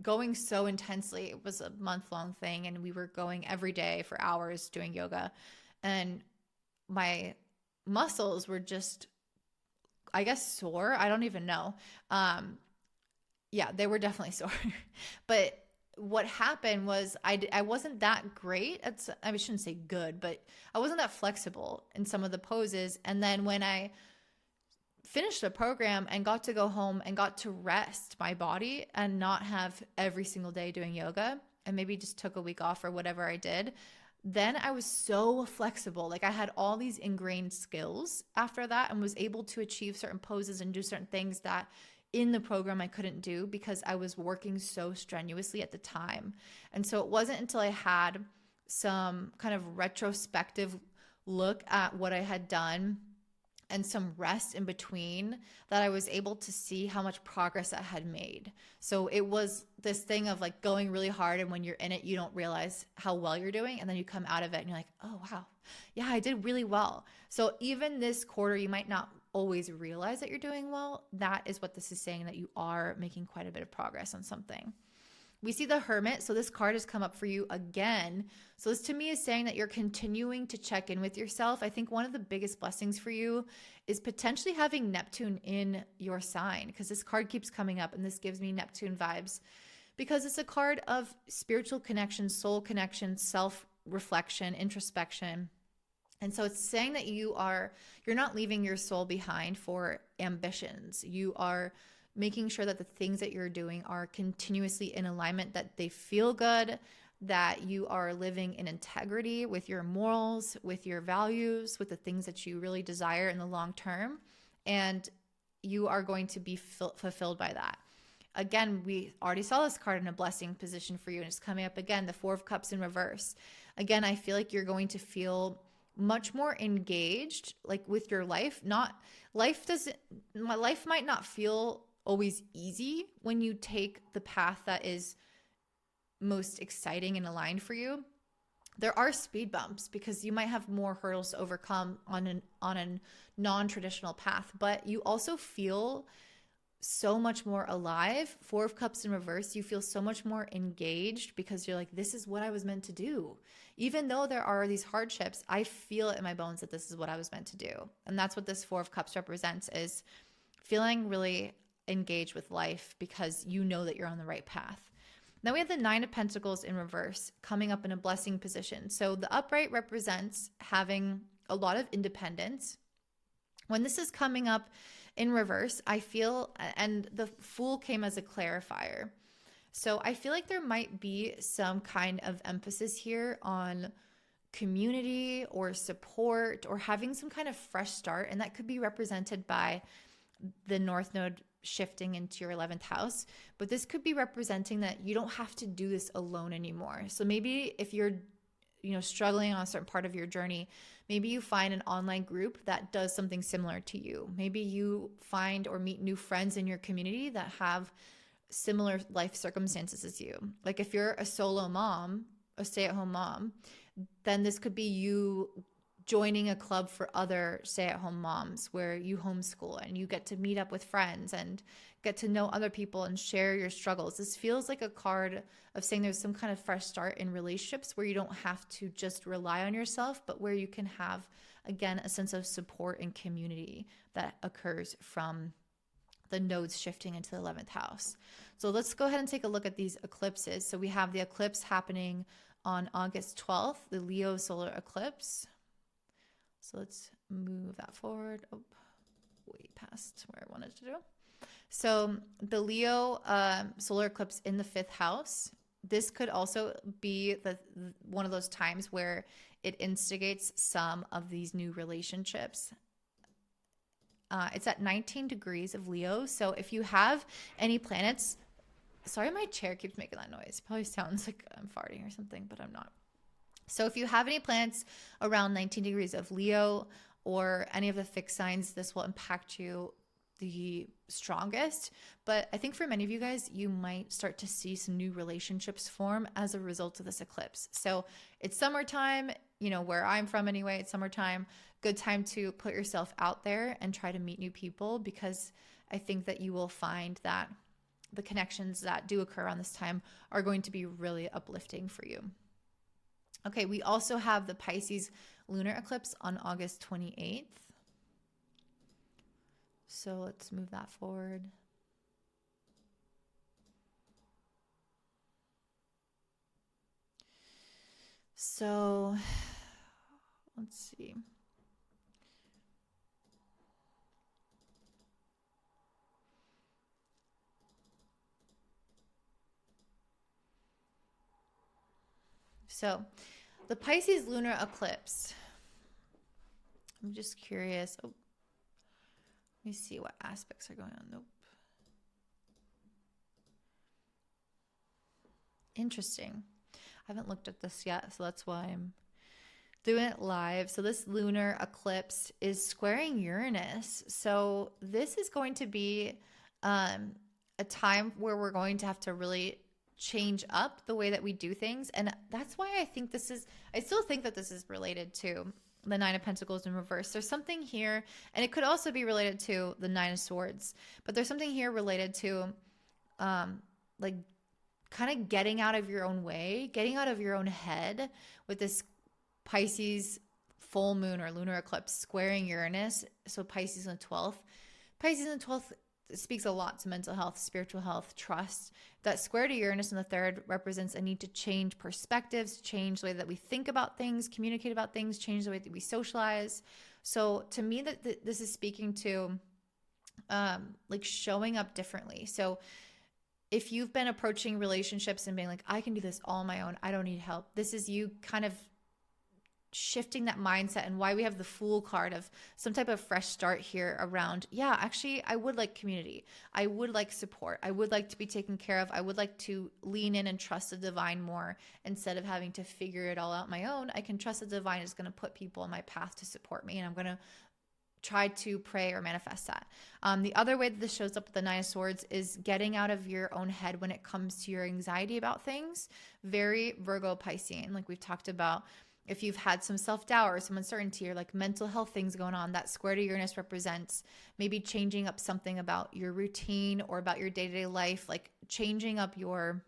going so intensely. It was a month-long thing, and we were going every day for hours doing yoga. And my muscles were just, I guess, sore. I don't even know. Yeah, they were definitely sore. But what happened was I wasn't that great at, I shouldn't say good, but I wasn't that flexible in some of the poses. And then when I finished the program and got to go home and got to rest my body and not have every single day doing yoga, and maybe just took a week off or whatever I did, then I was so flexible. Like I had all these ingrained skills after that and was able to achieve certain poses and do certain things that in the program I couldn't do because I was working so strenuously at the time. And so it wasn't until I had some kind of retrospective look at what I had done and some rest in between that I was able to see how much progress I had made. So it was this thing of like going really hard, and when you're in it, you don't realize how well you're doing. And then you come out of it and you're like, oh, wow, yeah, I did really well. So even this quarter, you might not always realize that you're doing well. That is what this is saying, that you are making quite a bit of progress on something. We see the Hermit. So this card has come up for you again. So this to me is saying that you're continuing to check in with yourself. I think one of the biggest blessings for you is potentially having Neptune in your sign, because this card keeps coming up, and this gives me Neptune vibes because it's a card of spiritual connection, soul connection, self-reflection, introspection. And so it's saying that you're not leaving your soul behind for ambitions. You are making sure that the things that you're doing are continuously in alignment, that they feel good, that you are living in integrity with your morals, with your values, with the things that you really desire in the long term. And you are going to be fulfilled by that. Again, we already saw this card in a blessing position for you, and it's coming up again, the Four of Cups in reverse. Again, I feel like you're going to feel much more engaged, like with your life. Life might not feel always easy when you take the path that is most exciting and aligned for you. There are speed bumps because you might have more hurdles to overcome on a non-traditional path, but you also feel so much more alive. Four of Cups in reverse, you feel so much more engaged because you're like, this is what I was meant to do. Even though there are these hardships, I feel it in my bones that this is what I was meant to do. And that's what this Four of Cups represents, is feeling really engaged with life because you know that you're on the right path. Now we have the Nine of Pentacles in reverse coming up in a blessing position. So the upright represents having a lot of independence. When this is coming up in reverse, I feel, and the Fool came as a clarifier. So I feel like there might be some kind of emphasis here on community or support or having some kind of fresh start. And that could be represented by the North Node shifting into your 11th house. But this could be representing that you don't have to do this alone anymore. So maybe if you're struggling on a certain part of your journey, maybe you find an online group that does something similar to you. Maybe you find or meet new friends in your community that have similar life circumstances as you. Like if you're a solo mom, a stay-at-home mom, then this could be you joining a club for other stay-at-home moms where you homeschool and you get to meet up with friends and get to know other people and share your struggles. This feels like a card of saying there's some kind of fresh start in relationships where you don't have to just rely on yourself, but where you can have, again, a sense of support and community that occurs from the nodes shifting into the 11th house. So let's go ahead and take a look at these eclipses. So we have the eclipse happening on August 12th, the Leo solar eclipse. So let's move that forward. Oh, way past where I wanted to do. So the Leo solar eclipse in the 5th house, this could also be one of those times where it instigates some of these new relationships. It's at 19 degrees of Leo. So if you have any planets, sorry, my chair keeps making that noise. Probably sounds like I'm farting or something, but I'm not. So if you have any planets around 19 degrees of Leo or any of the fixed signs, this will impact you the strongest. But I think for many of you guys, you might start to see some new relationships form as a result of this eclipse. So it's summertime, where I'm from anyway, it's summertime. Good time to put yourself out there and try to meet new people, because I think that you will find that the connections that do occur around this time are going to be really uplifting for you. Okay, we also have the Pisces lunar eclipse on August 28th. So let's move that forward. So let's see. So the Pisces lunar eclipse, I'm just curious. Oh, let me see what aspects are going on. Nope. Interesting. I haven't looked at this yet, so that's why I'm doing it live. So this lunar eclipse is squaring Uranus. So this is going to be a time where we're going to have to really change up the way that we do things. And that's why I still think that this is related to the Nine of Pentacles in reverse. There's something here, and it could also be related to the Nine of Swords, but there's something here related to like kind of getting out of your own way, getting out of your own head with this Pisces full moon or lunar eclipse squaring Uranus. So Pisces in the 12th. Pisces in the 12th speaks a lot to mental health, spiritual health, trust. That square to Uranus in the 3rd represents a need to change perspectives, change the way that we think about things, communicate about things, change the way that we socialize. So to me, that this is speaking to like showing up differently. So if you've been approaching relationships and being like, I can do this all on my own, I don't need help, this is you kind of shifting that mindset, and why we have the Fool card of some type of fresh start here around, yeah, actually, I would like community. I would like support. I would like to be taken care of. I would like to lean in and trust the divine more instead of having to figure it all out my own. I can trust the divine is going to put people on my path to support me, and I'm going to try to pray or manifest that. The other way that this shows up with the Nine of Swords is getting out of your own head when it comes to your anxiety about things. Very Virgo Piscean, like we've talked about. If you've had some self-doubt or some uncertainty or like mental health things going on, that square to Uranus represents maybe changing up something about your routine or about your day-to-day life, like changing up your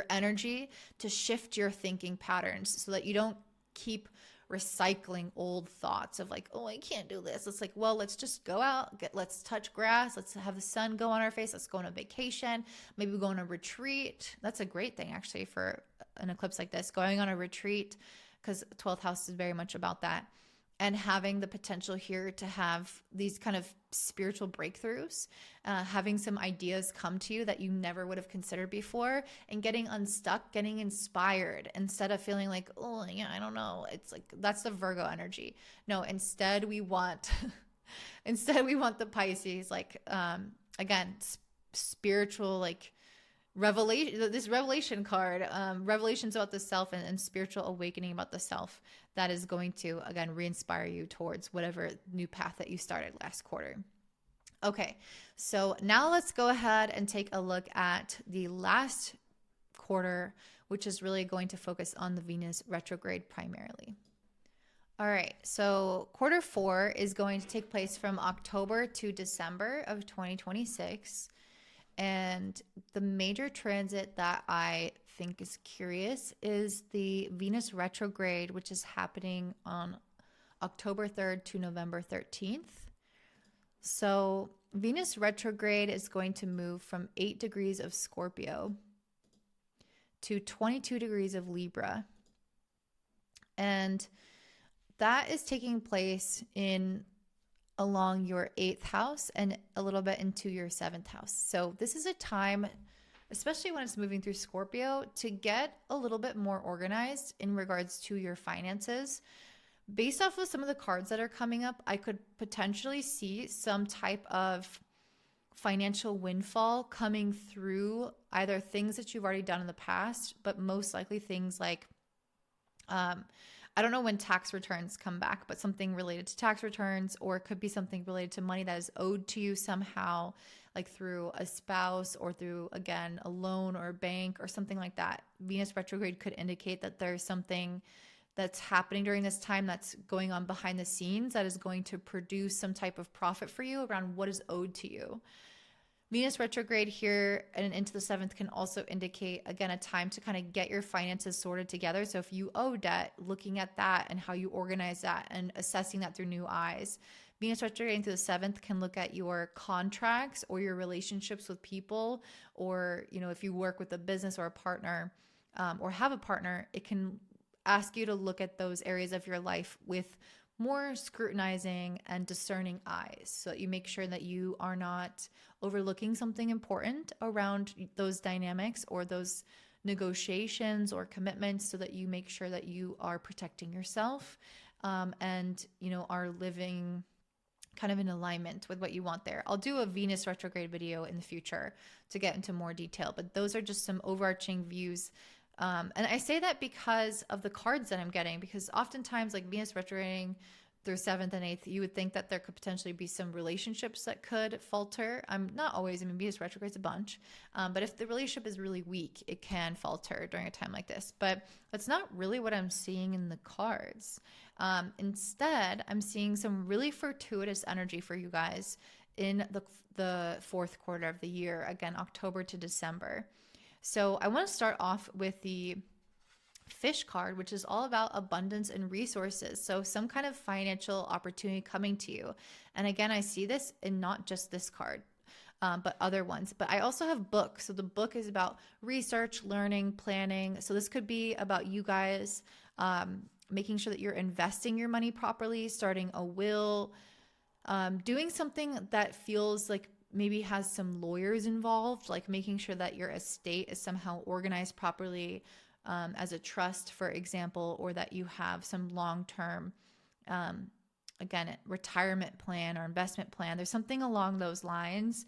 energy to shift your thinking patterns so that you don't keep recycling old thoughts of like, oh, I can't do this. It's like, well, let's just go out, let's touch grass, let's have the sun go on our face, let's go on a vacation, maybe we go on a retreat. That's a great thing actually for an eclipse like this, going on a retreat, because 12th house is very much about that, and having the potential here to have these kind of spiritual breakthroughs, having some ideas come to you that you never would have considered before, and getting unstuck, getting inspired instead of feeling like, oh yeah, I don't know. It's like, that's the Virgo energy. No, instead we want the Pisces, like, again, spiritual, like revelation, this revelation card, revelations about the self and spiritual awakening about the self that is going to, again, re-inspire you towards whatever new path that you started last quarter. Okay, so now let's go ahead and take a look at the last quarter, which is really going to focus on the Venus retrograde primarily. All right, so quarter 4 is going to take place from October to December of 2026. And the major transit that I think is curious is the Venus retrograde, which is happening on October 3rd to November 13th. So Venus retrograde is going to move from 8 degrees of Scorpio to 22 degrees of Libra. And that is taking place along your 8th house and a little bit into your 7th house. So this is a time, especially when it's moving through Scorpio, to get a little bit more organized in regards to your finances. Based off of some of the cards that are coming up, I could potentially see some type of financial windfall coming through either things that you've already done in the past, but most likely things like, I don't know when tax returns come back, but something related to tax returns, or it could be something related to money that is owed to you somehow, like through a spouse or through, again, a loan or a bank or something like that. Venus retrograde could indicate that there's something that's happening during this time that's going on behind the scenes that is going to produce some type of profit for you around what is owed to you. Venus retrograde here and into the 7th can also indicate, again, a time to kind of get your finances sorted together. So if you owe debt, looking at that and how you organize that and assessing that through new eyes. Venus retrograde into the 7th can look at your contracts or your relationships with people, or, if you work with a business or a partner, or have a partner, it can ask you to look at those areas of your life with more scrutinizing and discerning eyes, so that you make sure that you are not overlooking something important around those dynamics or those negotiations or commitments, so that you make sure that you are protecting yourself, and are living kind of in alignment with what you want there. I'll do a Venus retrograde video in the future to get into more detail, but those are just some overarching views. And I say that because of the cards that I'm getting, because oftentimes, like Venus retrograding through 7th and 8th, you would think that there could potentially be some relationships that could falter. I'm not always, Venus retrogrades a bunch, but if the relationship is really weak, it can falter during a time like this. But that's not really what I'm seeing in the cards. Instead, I'm seeing some really fortuitous energy for you guys in the 4th quarter of the year, again, October to December. So I want to start off with the Fish card, which is all about abundance and resources. So some kind of financial opportunity coming to you. And again, I see this in not just this card, but other ones. But I also have books. So the book is about research, learning, planning. So this could be about you guys making sure that you're investing your money properly, starting a will, doing something that feels like maybe has some lawyers involved, like making sure that your estate is somehow organized properly as a trust, for example, or that you have some long-term, again, retirement plan or investment plan. There's something along those lines.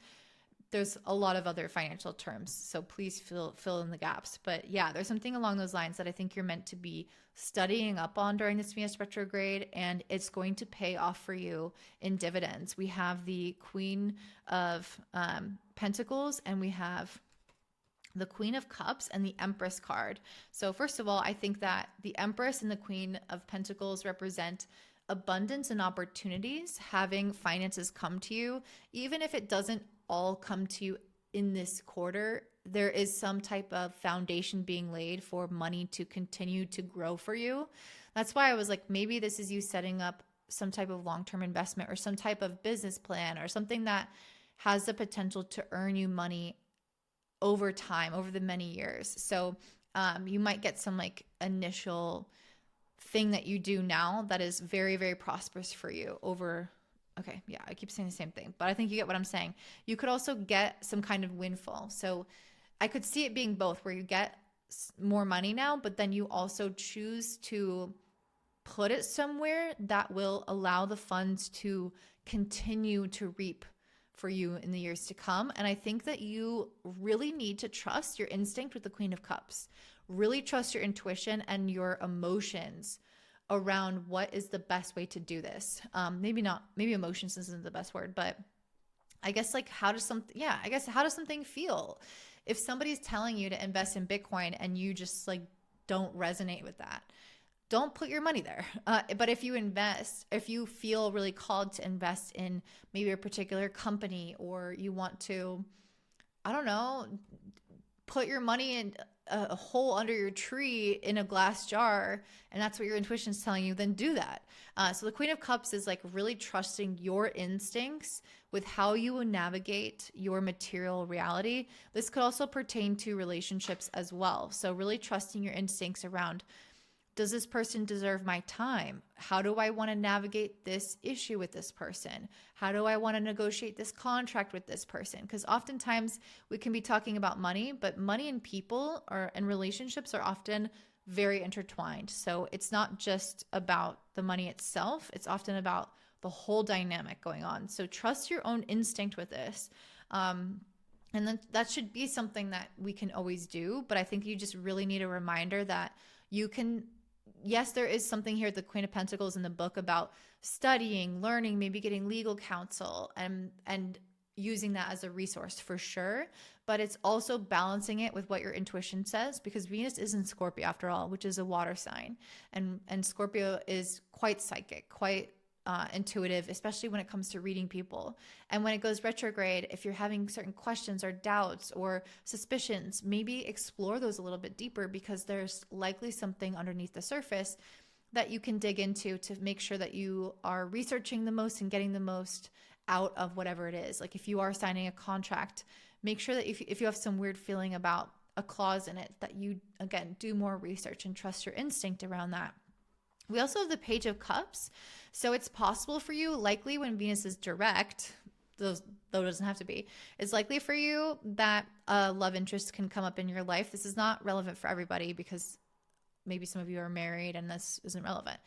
There's a lot of other financial terms, so please fill in the gaps. But yeah, there's something along those lines that I think you're meant to be studying up on during this Venus retrograde, and it's going to pay off for you in dividends. We have the Queen of Pentacles, and we have the Queen of Cups and the Empress card. So first of all, I think that the Empress and the Queen of Pentacles represent abundance and opportunities, having finances come to you, even if it doesn't all come to you in this quarter. There is some type of foundation being laid for money to continue to grow for you. That's why I was like, maybe this is you setting up some type of long-term investment or some type of business plan or something that has the potential to earn you money over time, over the many years. So you might get some like initial thing that you do now that is very, very prosperous for you over. Okay, yeah, I keep saying the same thing, but I think you get what I'm saying. You could also get some kind of windfall. So I could see it being both, where you get more money now, but then you also choose to put it somewhere that will allow the funds to continue to reap for you in the years to come. And I think that you really need to trust your instinct with the Queen of Cups. Really trust your intuition and your emotions around what is the best way to do this. Maybe emotions isn't the best word, but I guess like how does something feel? If somebody's telling you to invest in Bitcoin and you just like don't resonate with that, don't put your money there. But if you feel really called to invest in maybe a particular company, or you want to, I don't know, put your money in a hole under your tree in a glass jar, and that's what your intuition is telling you, then do that. So the Queen of Cups is like really trusting your instincts with how you will navigate your material reality. This could also pertain to relationships as well. So really trusting your instincts around, does this person deserve my time? How do I want to navigate this issue with this person? How do I want to negotiate this contract with this person? Because oftentimes we can be talking about money, but money and people and relationships are often very intertwined. So it's not just about the money itself. It's often about the whole dynamic going on. So trust your own instinct with this. And then that should be something that we can always do. But I think you just really need a reminder that you can, yes, there is something here at the Queen of Pentacles in the book about studying, learning, maybe getting legal counsel and using that as a resource for sure. But it's also balancing it with what your intuition says, because Venus is in Scorpio after all, which is a water sign. And Scorpio is quite psychic, quite intuitive, especially when it comes to reading people. And when it goes retrograde, if you're having certain questions or doubts or suspicions, maybe explore those a little bit deeper, because there's likely something underneath the surface that you can dig into to make sure that you are researching the most and getting the most out of whatever it is. Like if you are signing a contract, make sure that if you have some weird feeling about a clause in it, that you, again, do more research and trust your instinct around that. We also have the Page of Cups. So it's possible for you, likely when Venus is direct, though it doesn't have to be, it's likely for you that a love interest can come up in your life. This is not relevant for everybody, because maybe some of you are married and this isn't relevant.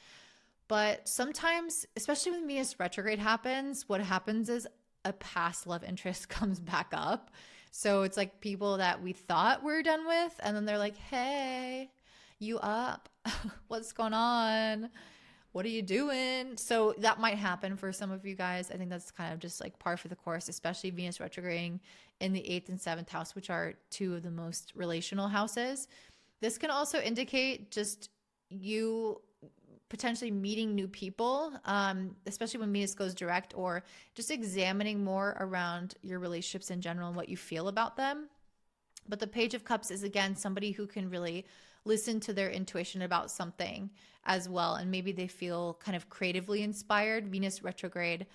But sometimes, especially when Venus retrograde happens, what happens is a past love interest comes back up. So it's like people that we thought we were done with, and then they're like, hey, you up? What's going on? What are you doing? So that might happen for some of you guys. I think that's kind of just like par for the course, especially Venus retrograding in the 8th and 7th house, which are two of the most relational houses. This can also indicate just you potentially meeting new people, especially when Venus goes direct, or just examining more around your relationships in general and what you feel about them. But the Page of Cups is, again, somebody who can really listen to their intuition about something as well. And maybe they feel kind of creatively inspired. Venus retrograde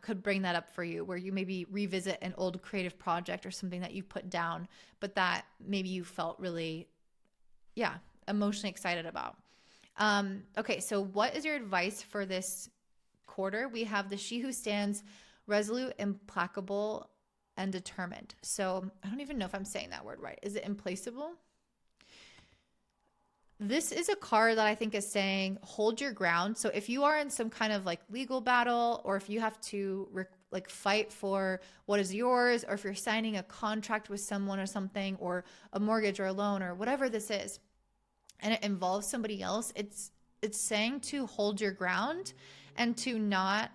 could bring that up for you, where you maybe revisit an old creative project or something that you put down, but that maybe you felt really, emotionally excited about. Okay, so what is your advice for this quarter? We have the She Who Stands resolute, implacable, and determined. So I don't even know if I'm saying that word right. Is it implacable? This is a card that I think is saying hold your ground. So if you are in some kind of like legal battle, or if you have to fight for what is yours, or if you're signing a contract with someone or something, or a mortgage or a loan or whatever this is, and it involves somebody else, it's saying to hold your ground and to not,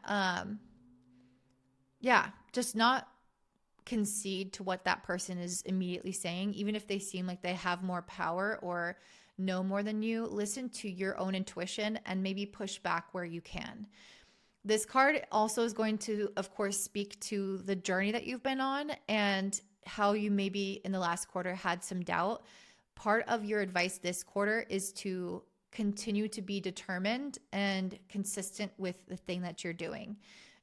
just not concede to what that person is immediately saying, even if they seem like they have more power or know more than you. Listen to your own intuition and maybe push back where you can. This card also is going to, of course, speak to the journey that you've been on and how you maybe in the last quarter had some doubt. Part of your advice this quarter is to continue to be determined and consistent with the thing that you're doing.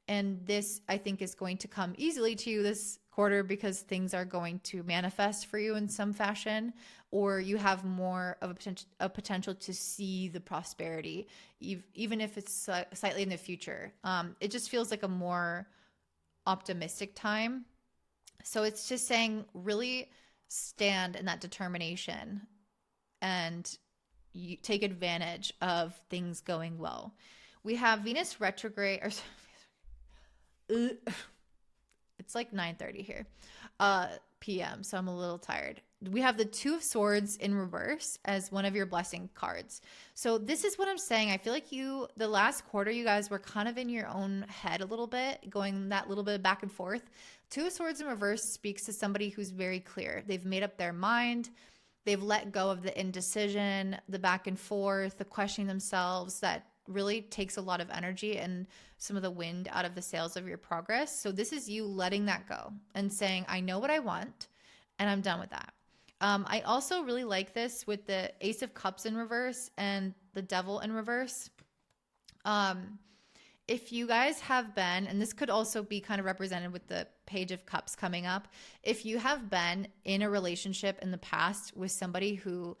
And this, I think, is going to come easily to you this quarter, because things are going to manifest for you in some fashion, or you have more of a potential to see the prosperity, even if it's slightly in the future. It just feels like a more optimistic time. So it's just saying really stand in that determination and you take advantage of things going well. We have Venus retrograde, or it's It's like 9:30 here, p.m. So I'm a little tired. We have the Two of Swords in reverse as one of your blessing cards. So this is what I'm saying. I feel like the last quarter, you guys were kind of in your own head a little bit, going that little bit back and forth. Two of Swords in reverse speaks to somebody who's very clear. They've made up their mind. They've let go of the indecision, the back and forth, the questioning themselves. That really takes a lot of energy and some of the wind out of the sails of your progress. So this is you letting that go and saying, I know what I want and I'm done with that. I also really like this with the Ace of Cups in reverse and the Devil in reverse. If you guys have been, and this could also be kind of represented with the Page of Cups coming up, if you have been in a relationship in the past with somebody who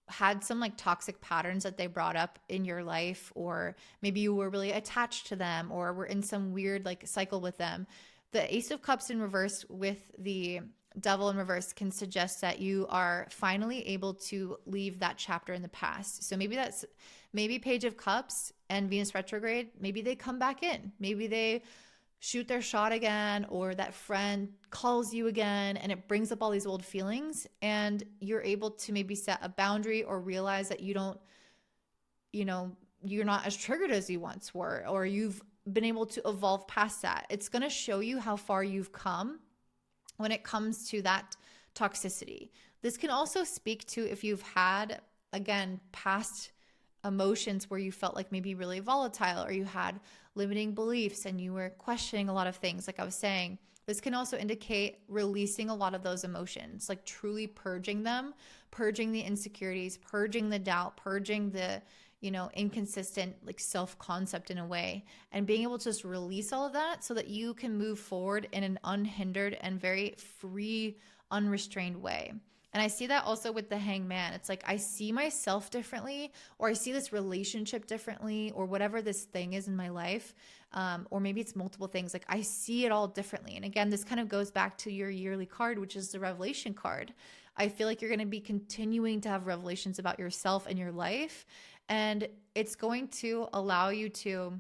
had some like toxic patterns that they brought up in your life, or maybe you were really attached to them or were in some weird like cycle with them, the Ace of Cups in reverse with the Devil in reverse can suggest that you are finally able to leave that chapter in the past. So maybe Page of Cups and Venus retrograde, maybe they come back in. Maybe they shoot their shot again, or that friend calls you again and it brings up all these old feelings, and you're able to maybe set a boundary or realize that you're not as triggered as you once were, or you've been able to evolve past that. It's going to show you how far you've come when it comes to that toxicity. This can also speak to if you've had, again, past emotions where you felt like maybe really volatile, or you had limiting beliefs and you were questioning a lot of things. Like I was saying, this can also indicate releasing a lot of those emotions, like truly purging them, purging the insecurities, purging the doubt, purging the inconsistent like self-concept in a way, and being able to just release all of that so that you can move forward in an unhindered and very free, unrestrained way. And I see that also with the Hangman. It's like I see myself differently, or I see this relationship differently, or whatever this thing is in my life, or maybe it's multiple things. Like I see it all differently. And again, this kind of goes back to your yearly card, which is the Revelation card. I feel like you're going to be continuing to have revelations about yourself and your life. And it's going to allow you to,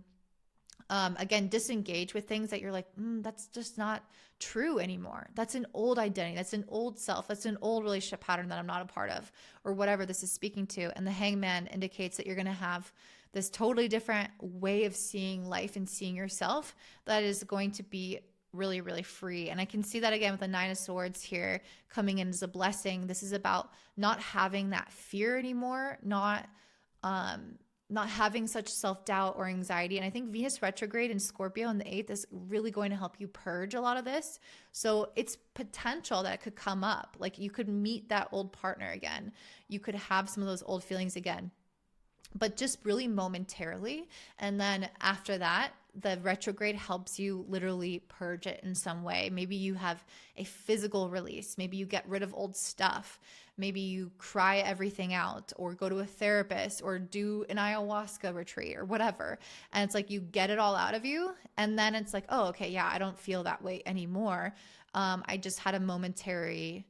again, disengage with things that you're like, that's just not true anymore. That's an old identity. That's an old self. That's an old relationship pattern that I'm not a part of, or whatever this is speaking to. And the Hangman indicates that you're going to have this totally different way of seeing life and seeing yourself that is going to be really, really free. And I can see that again with the Nine of Swords here coming in as a blessing. This is about not having that fear anymore, not having such self-doubt or anxiety. And I think Venus retrograde in Scorpio in the 8th is really going to help you purge a lot of this. So it's potential that it could come up. Like you could meet that old partner again. You could have some of those old feelings again, but just really momentarily. And then after that, the retrograde helps you literally purge it in some way. Maybe you have a physical release. Maybe you get rid of old stuff. Maybe you cry everything out, or go to a therapist, or do an ayahuasca retreat, or whatever. And it's like you get it all out of you. And then it's like, oh, okay, yeah, I don't feel that way anymore. I just had a momentary,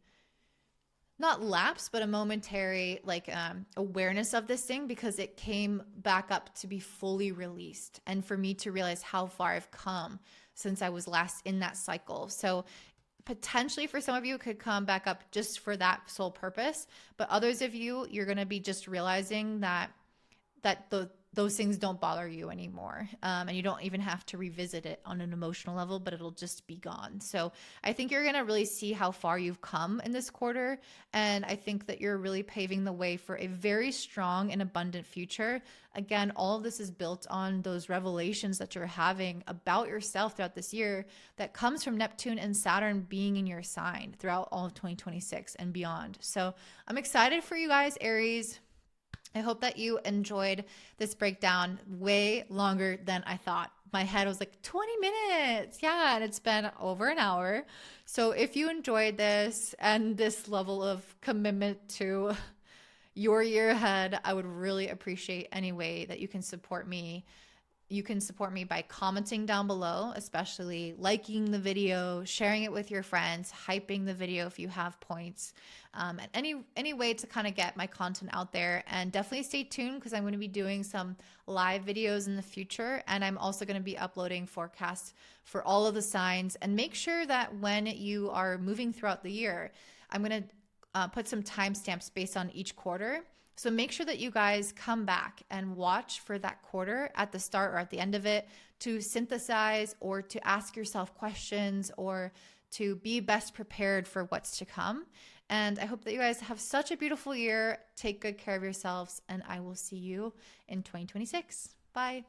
not lapse, but a momentary awareness of this thing, because it came back up to be fully released. And for me to realize how far I've come since I was last in that cycle. So potentially for some of you, it could come back up just for that sole purpose. But others of you, you're going to be just realizing that those things don't bother you anymore. And you don't even have to revisit it on an emotional level, but it'll just be gone. So I think you're going to really see how far you've come in this quarter. And I think that you're really paving the way for a very strong and abundant future. Again, all of this is built on those revelations that you're having about yourself throughout this year that comes from Neptune and Saturn being in your sign throughout all of 2026 and beyond. So I'm excited for you guys, Aries. I hope that you enjoyed this breakdown way longer than I thought. My head was like 20 minutes. Yeah, and it's been over an hour. So if you enjoyed this and this level of commitment to your year ahead, I would really appreciate any way that you can support me, You can support me by commenting down below, especially liking the video, sharing it with your friends, hyping the video if you have points, and any way to kind of get my content out there. And definitely stay tuned because I'm going to be doing some live videos in the future, and I'm also going to be uploading forecasts for all of the signs. And make sure that when you are moving throughout the year, I'm going to put some timestamps based on each quarter. So make sure that you guys come back and watch for that quarter at the start or at the end of it to synthesize or to ask yourself questions or to be best prepared for what's to come. And I hope that you guys have such a beautiful year. Take good care of yourselves, and I will see you in 2026. Bye.